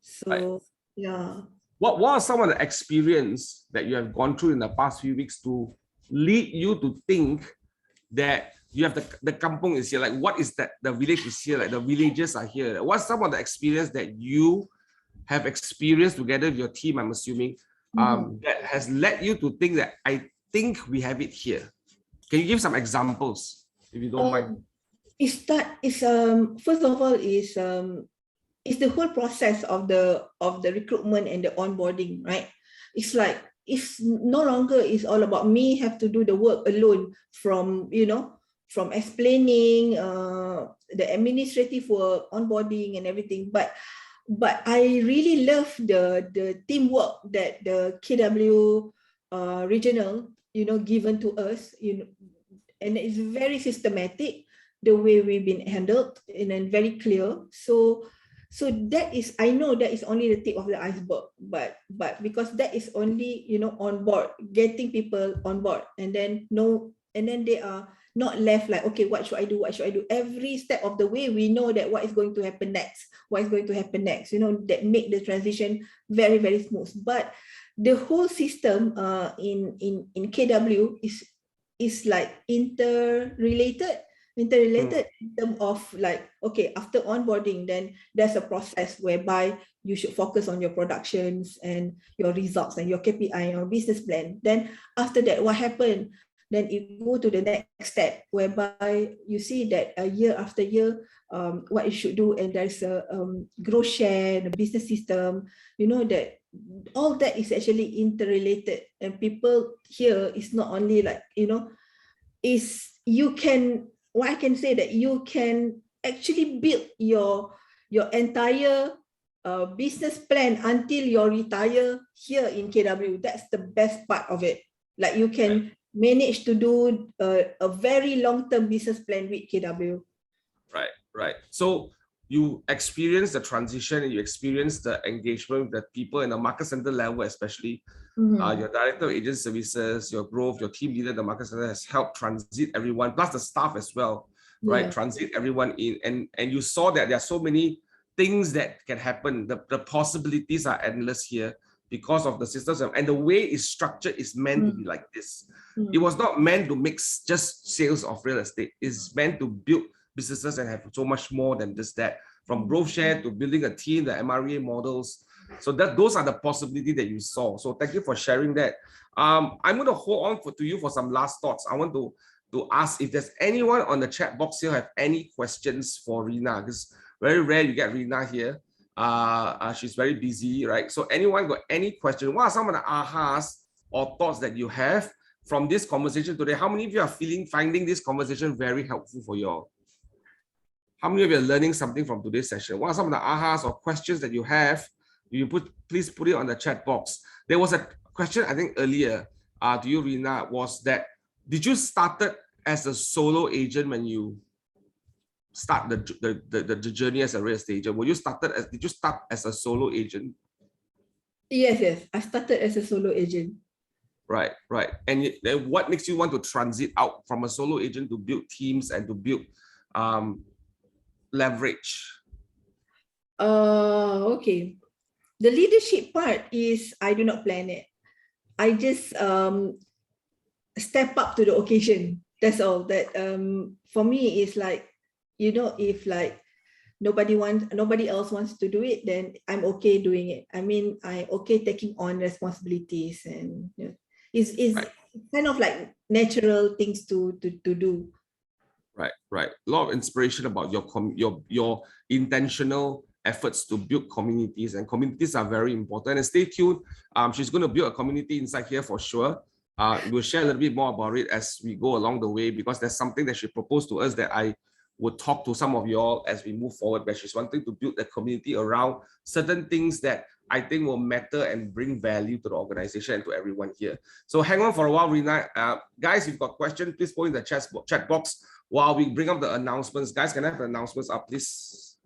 So yeah. What are some of the experience that you have gone through in the past few weeks to lead you to think that you have the kampung is here? Like, what is that? The village is here. Like, the villages are here. What's some of the experience that you have experienced together with your team, I'm assuming, that has led you to think that I think we have it here? Can you give some examples, if you don't mind? First of all is the whole process of the recruitment and the onboarding, right? It's like it's no longer is all about me have to do the work alone from from explaining the administrative work, onboarding and everything, but I really love the teamwork that the KW regional given to us, and it's very systematic the way we've been handled and then very clear. So that is, I know that is only the tip of the iceberg, but because that is only on board, getting people on board, and then they are not left like, okay, what should I do, every step of the way we know that what is going to happen next, that make the transition very, very smooth. But the whole system in KW is like interrelated in terms of like, okay, after onboarding, then there's a process whereby you should focus on your productions and your results and your KPI, your business plan. Then after that, what happened? Then you go to the next step whereby you see that year after year, what you should do, and there's a growth share, the business system, that all that is actually interrelated. And people here is not only like, is you can, what I can say that you can actually build your entire business plan until you retire here in KW. That's the best part of it. Like you can manage to do a very long-term business plan with KW. Right. So you experience the transition and you experience the engagement with the people in the market center level, especially your director of agent services, your growth, your team leader, the market center has helped transit everyone, plus the staff as well, right? Yeah. Transit everyone in, and you saw that there are so many things that can happen. The possibilities are endless here because of the systems, and the way it's structured is meant to be like this. It was not meant to mix just sales of real estate. It's meant to build businesses and have so much more than just that, from growth share to building a team, the MRA models. So those are the possibilities that you saw. So thank you for sharing that. I'm going to hold on to you for some last thoughts. I want to ask if there's anyone on the chat box here have any questions for Rina, because very rare you get Rina here. She's very busy, right? So anyone got any question? What are some of the ahas or thoughts that you have from this conversation today? How many of you are finding this conversation very helpful for you all? How many of you are learning something from today's session? What are some of the ahas or questions that you have? Please put it on the chat box. There was a question, I think, earlier to you, Rina, was that, did you started as a solo agent when you start the journey as a real estate agent? Did you start as a solo agent? Yes. I started as a solo agent. Right. And then what makes you want to transit out from a solo agent to build teams and to build leverage? Okay. The leadership part is I do not plan it. I just step up to the occasion. That's all. That for me is like, if like nobody else wants to do it, then I'm okay doing it. I mean, I'm okay taking on responsibilities, and it's right. Kind of like natural things to do. Right. A lot of inspiration about your intentional efforts to build communities, and communities are very important. And stay tuned. She's going to build a community inside here for sure. We'll share a little bit more about it as we go along the way, because there's something that she proposed to us that I would talk to some of you all as we move forward, but she's wanting to build a community around certain things that I think will matter and bring value to the organization and to everyone here. So hang on for a while, Rina. Guys, if you've got questions, please put in the chat box while we bring up the announcements. Guys, can I have the announcements up, please?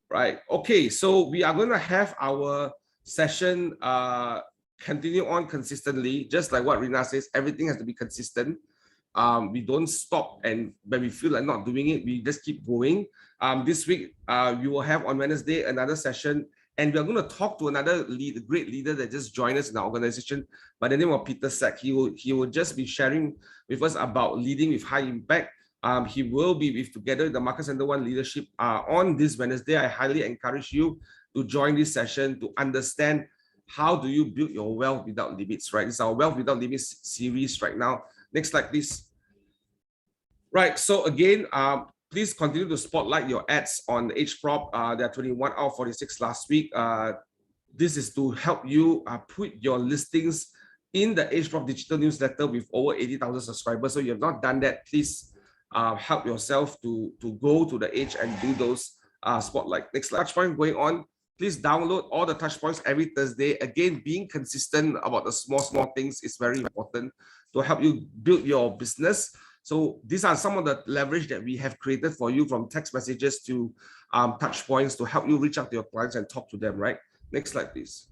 Right. Okay, so we are going to have our session continue on consistently, just like what Rina says. Everything has to be consistent. We don't stop, and when we feel like not doing it, we just keep going. This week, we will have on Wednesday another session, and we're going to talk to another great leader that just joined us in our organization by the name of Peter Sack. He will just be sharing with us about leading with high impact. He will be with together the Market Center One leadership on this Wednesday. I highly encourage you to join this session to understand how do you build your wealth without limits, right? It's our Wealth Without Limits series right now. Next slide, please. Right, so again, please continue to spotlight your ads on the Age Prop. There are 21 out of 46 last week. This is to help you put your listings in the Age Prop digital newsletter with over 80,000 subscribers. So you have not done that, please help yourself to go to the Age and do those spotlight. Next slide. Touch point going on. Please download all the touch points every Thursday. Again, being consistent about the small things is very important to help you build your business. So these are some of the leverage that we have created for you, from text messages to touch points, to help you reach out to your clients and talk to them, right? Next slide, please.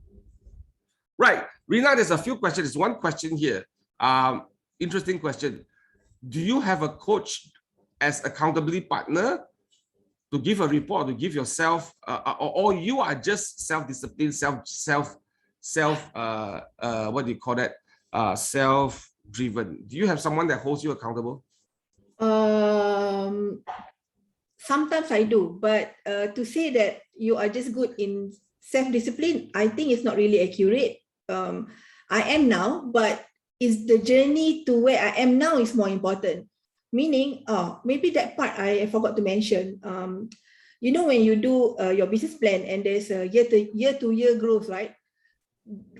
Right, Rina, there's a few questions. There's one question here. Interesting question. Do you have a coach as accountability partner to give a report, to give yourself, or you are just self-disciplined, what do you call that? Self-driven. Do you have someone that holds you accountable? Sometimes I do, but to say that you are just good in self-discipline, I think it's not really accurate. I am now, but is the journey to where I am now is more important. Meaning, maybe that part I forgot to mention. You know, when you do your business plan and there's a year-to-year growth, right?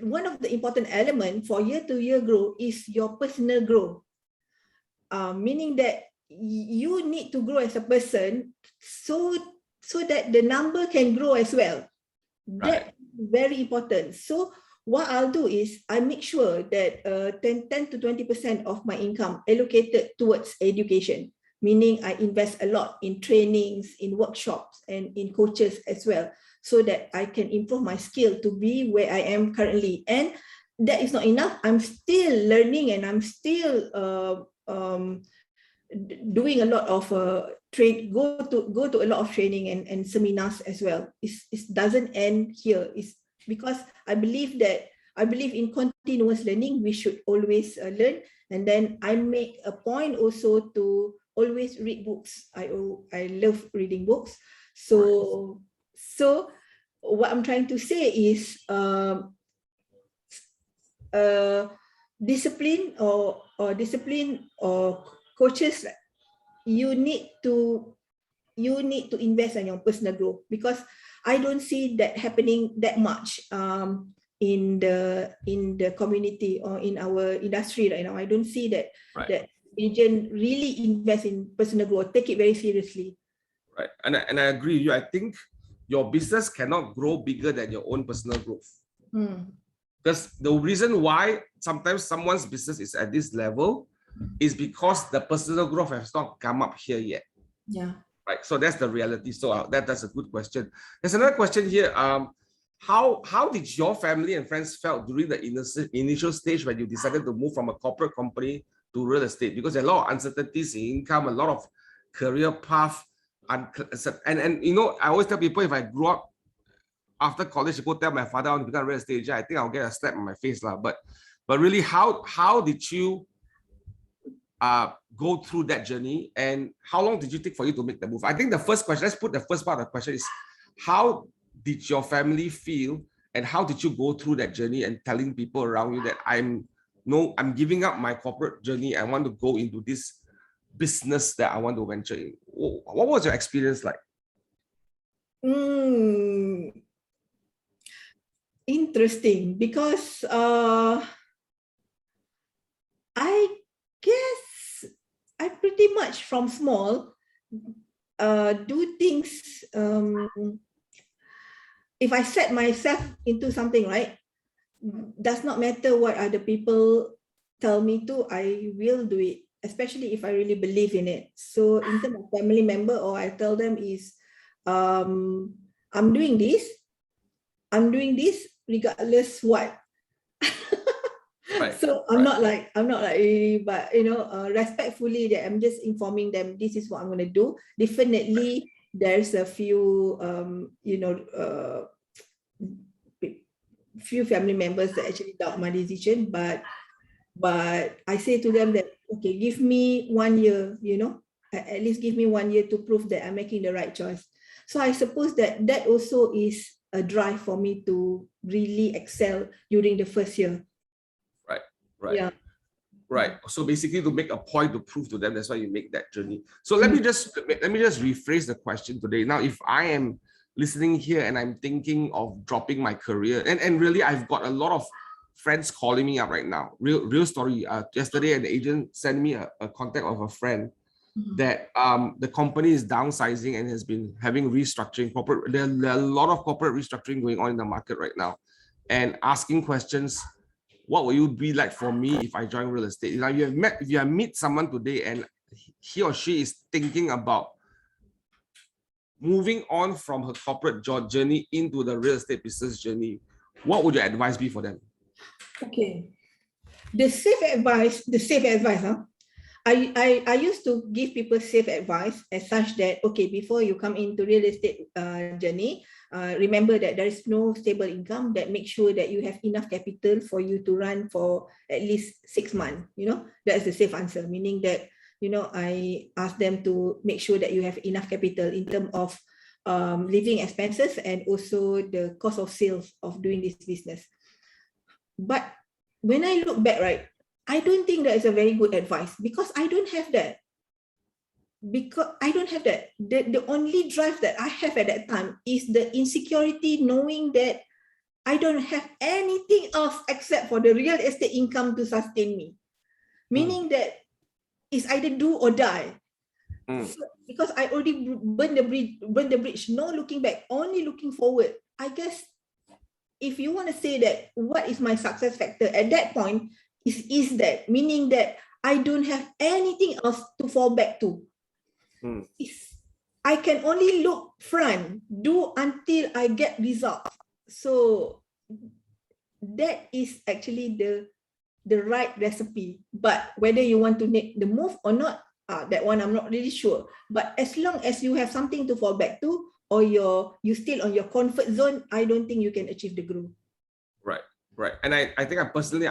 One of the important elements for year-to-year growth is your personal growth. Meaning that you need to grow as a person so that the number can grow as well. That's very important. So what I'll do is I make sure that 10 to 20% of my income allocated towards education, meaning I invest a lot in trainings, in workshops, and in coaches as well, so that I can improve my skill to be where I am currently. And that is not enough. I'm still learning, and I'm still doing a lot of go to a lot of training and seminars as well. It doesn't end here. It's because I believe in continuous learning. We should always learn. And then I make a point also to always read books. I love reading books. So what I'm trying to say is discipline or coaches, you need to invest in your personal growth, because I don't see that happening that much in the community or in our industry right now. I don't see that that agent really invest in personal growth, take it very seriously. Right, and I agree with you. I think your business cannot grow bigger than your own personal growth. Because the reason why sometimes someone's business is at this level is because the personal growth has not come up here yet. Yeah. Right. So that's the reality. So that's a good question. There's another question here. How did your family and friends felt during the initial stage when you decided to move from a corporate company to real estate? Because there are a lot of uncertainties in income, a lot of career path, and you know, I always tell people, if I grew up after college to go tell my father I want to become a real estate agent, I think I'll get a slap on my face lah. But really, how did you go through that journey, and how long did you take for you to make the move? I think the first question, let's put the first part of the question, is how did your family feel, and how did you go through that journey and telling people around you that I'm giving up my corporate journey, I want to go into this business that I want to venture in? What was your experience like? Interesting, because I guess I pretty much from small do things. If I set myself into something, right, does not matter what other people tell me to, I will do it, especially if I really believe in it. So in terms of family member, or I tell them is, I'm doing this regardless what. Right. So I'm not like really, but you know, respectfully, that I'm just informing them this is what I'm going to do. Definitely, there's a few few family members that actually doubt my decision, but I say to them that, okay, give me 1 year, you know, at least give me 1 year to prove that I'm making the right choice. So I suppose that that also is a drive for me to really excel during the first year. Right, right. Yeah. Right. So basically to make a point to prove to them, that's why you make that journey. So let me just rephrase the question today. Now, if I am listening here and I'm thinking of dropping my career, and really I've got a lot of friends calling me up right now. Real story. Yesterday an agent sent me a contact of a friend that the company is downsizing and has been having restructuring. There are a lot of corporate restructuring going on in the market right now, and asking questions. What will you be like for me if I join real estate? Now if you have meet someone today and he or she is thinking about moving on from her corporate job journey into the real estate business journey, what would your advice be for them? Okay. The safe advice, huh? I used to give people safe advice as such that, okay, before you come into real estate journey, remember that there is no stable income, that make sure that you have enough capital for you to run for at least 6 months. That's the safe answer, meaning that, I ask them to make sure that you have enough capital in terms of living expenses and also the cost of sales of doing this business. But when I look back, right, I don't think that is a very good advice because I don't have that. The only drive that I have at that time is the insecurity, knowing that I don't have anything else except for the real estate income to sustain me. Meaning that it's either do or die. So, because I already burned the bridge, no looking back, only looking forward. I guess if you want to say that what is my success factor at that point, is that, meaning that I don't have anything else to fall back to. I can only look front, do until I get results. So that is actually the right recipe. But whether you want to make the move or not, that one I'm not really sure. But as long as you have something to fall back to, or you still on your comfort zone, I don't think you can achieve the growth. Right. And I think I personally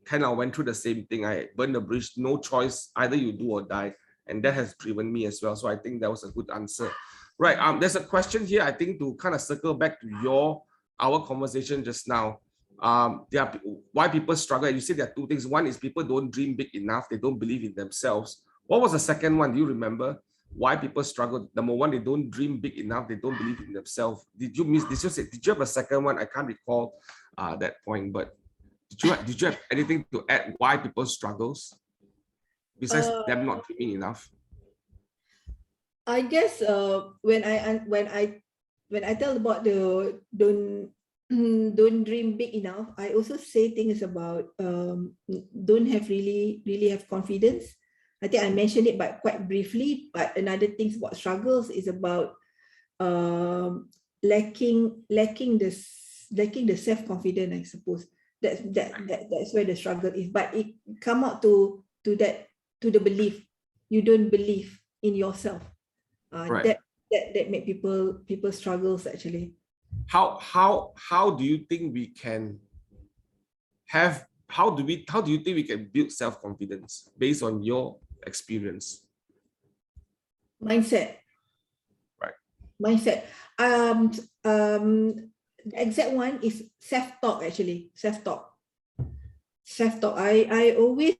kind of went through the same thing. I burned the bridge, no choice, either you do or die. And that has driven me as well. So I think that was a good answer. Right. There's a question here, I think, to kind of circle back to our conversation just now. Why people struggle. You said there are two things. One is people don't dream big enough. They don't believe in themselves. What was the second one? Do you remember why people struggle? Number one, they don't dream big enough. They don't believe in themselves. Did you have a second one? I can't recall that point, but did you have anything to add why people struggles besides them not dreaming enough? I guess when I tell about the don't dream big enough, I also say things about don't have really have confidence. I think I mentioned it but quite briefly, but another thing about struggles is about lacking the self-confidence, I suppose. That's where the struggle is. But it come out to the belief. You don't believe in yourself. Right. That make people struggles actually. How do you think we can have? How do you think we can build self-confidence based on your experience? Mindset. Right. Mindset. The exact one is self-talk actually. Self-talk. I always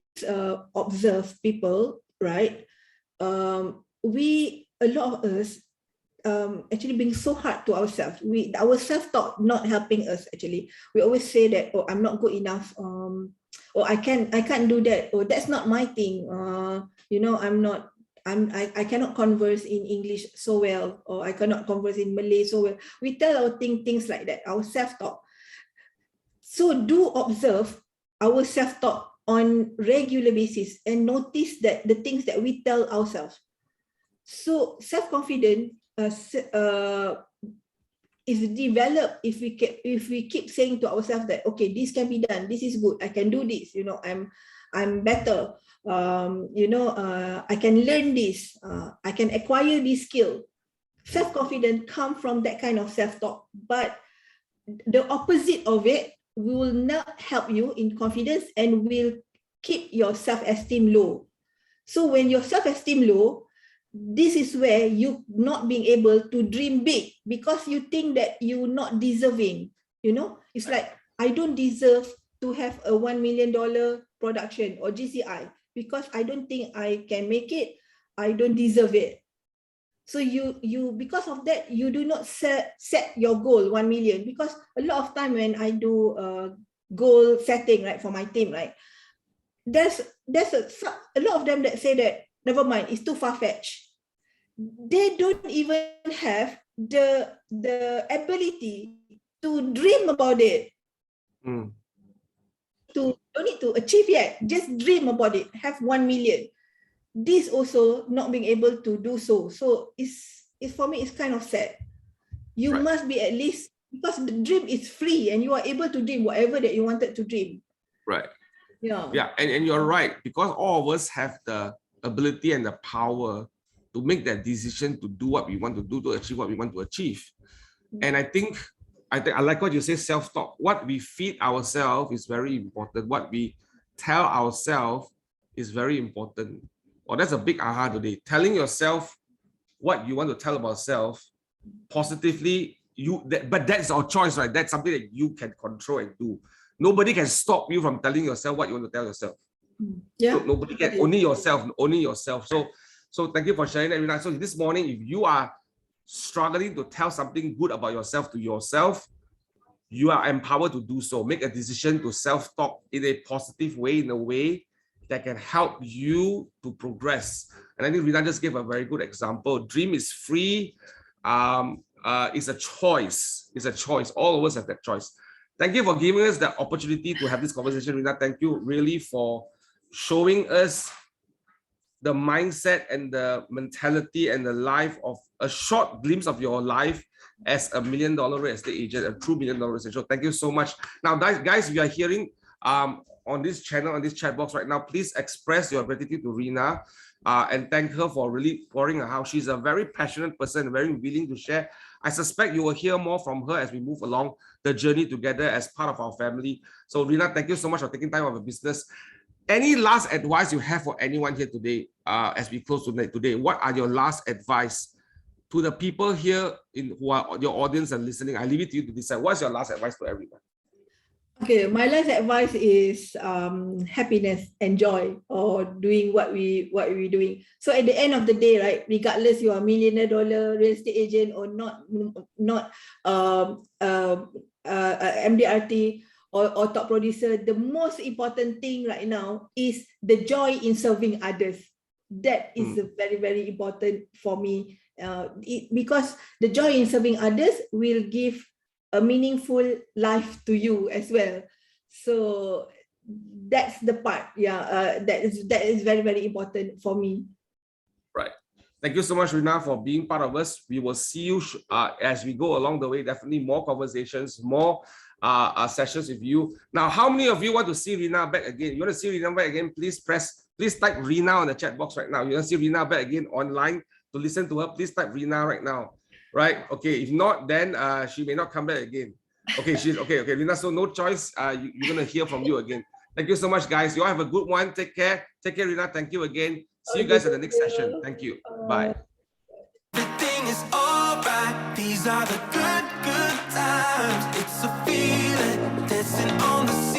observe people, right? A lot of us actually being so hard to ourselves. Our self-talk not helping us actually. We always say that, oh, I'm not good enough, or I can't do that, or that's not my thing. I cannot converse in English so well, or I cannot converse in Malay so well. We tell our things like that, our self-talk. So do observe our self-talk on regular basis and notice that the things that we tell ourselves. So self-confidence is developed if we keep saying to ourselves that, okay, this can be done, this is good, I can do this, I'm better, I can learn this, I can acquire this skill. Self-confidence comes from that kind of self-talk, but the opposite of it will not help you in confidence and will keep your self-esteem low. So when your self-esteem low, this is where you not being able to dream big because you think that you're not deserving. You know, it's like, I don't deserve to have a $1 million production or GCI because I don't think I can make it. I don't deserve it. So you because of that, you do not set your goal 1 million, because a lot of time when I do goal setting, right, for my team, right, there's a lot of them that say that never mind, it's too far-fetched. They don't even have the ability to dream about it. Don't need to achieve yet, just dream about it, have 1 million. This also not being able to do so. So it's for me, it's kind of sad. You must be at least, because the dream is free and you are able to dream whatever that you wanted to dream. Right. Yeah. Yeah, and you're right, because all of us have the ability and the power to make that decision to do what we want to do, to achieve what we want to achieve. And I think I like what you say, self-talk. What we feed ourselves is very important. What we tell ourselves is very important. Oh, that's a big aha today. Telling yourself what you want to tell about yourself positively, but that's our choice, right? That's something that you can control and do. Nobody can stop you from telling yourself what you want to tell yourself. Yeah. So nobody can, only yourself. So thank you for sharing that, Rina. So this morning, if you are struggling to tell something good about yourself to yourself, you are empowered to do so. Make a decision to self-talk in a positive way, in a way that can help you to progress. And I think Rina just gave a very good example. Dream is free. It's a choice. It's a choice. All of us have that choice. Thank you for giving us the opportunity to have this conversation, Rina. Thank you really for showing us the mindset and the mentality and the life of a short glimpse of your life as a $1 million real estate agent, a true $1 million real estate agent. Thank you so much. Now, guys, if you are hearing on this channel, on this chat box right now, please express your gratitude to Rina and thank her for really pouring her out. She's a very passionate person, very willing to share. I suspect you will hear more from her as we move along the journey together as part of our family. So Rina, thank you so much for taking time out of your business. Any last advice you have for anyone here today as we close today? What are your last advice to the people here who are your audience and listening? I leave it to you to decide. What's your last advice to everyone? Okay, my last advice is happiness and joy, or doing what we're doing. So at the end of the day, right, regardless you are $1 million real estate agent or not MDRT or top producer, the most important thing right now is the joy in serving others. That is very, very important for me, because the joy in serving others will give a meaningful life to you as well. So that's the part, that is very, very important for me. Right. Thank you so much, Rina, for being part of us. We will see you as we go along the way. Definitely more conversations, more sessions with you. Now, how many of you want to see Rina back again? You want to see Rina back again? Please type Rina on the chat box right now. You want to see Rina back again online to listen to her? Please type Rina right now. Right? Okay. If not, then she may not come back again. Okay, she's okay. Okay, Rina. So no choice. You're gonna hear from you again. Thank you so much, guys. You all have a good one. Take care. Take care, Rina. Thank you again. See you guys at the next session. Thank you. Bye. Everything is alright. These are the good times. It's a feeling dancing on the sea.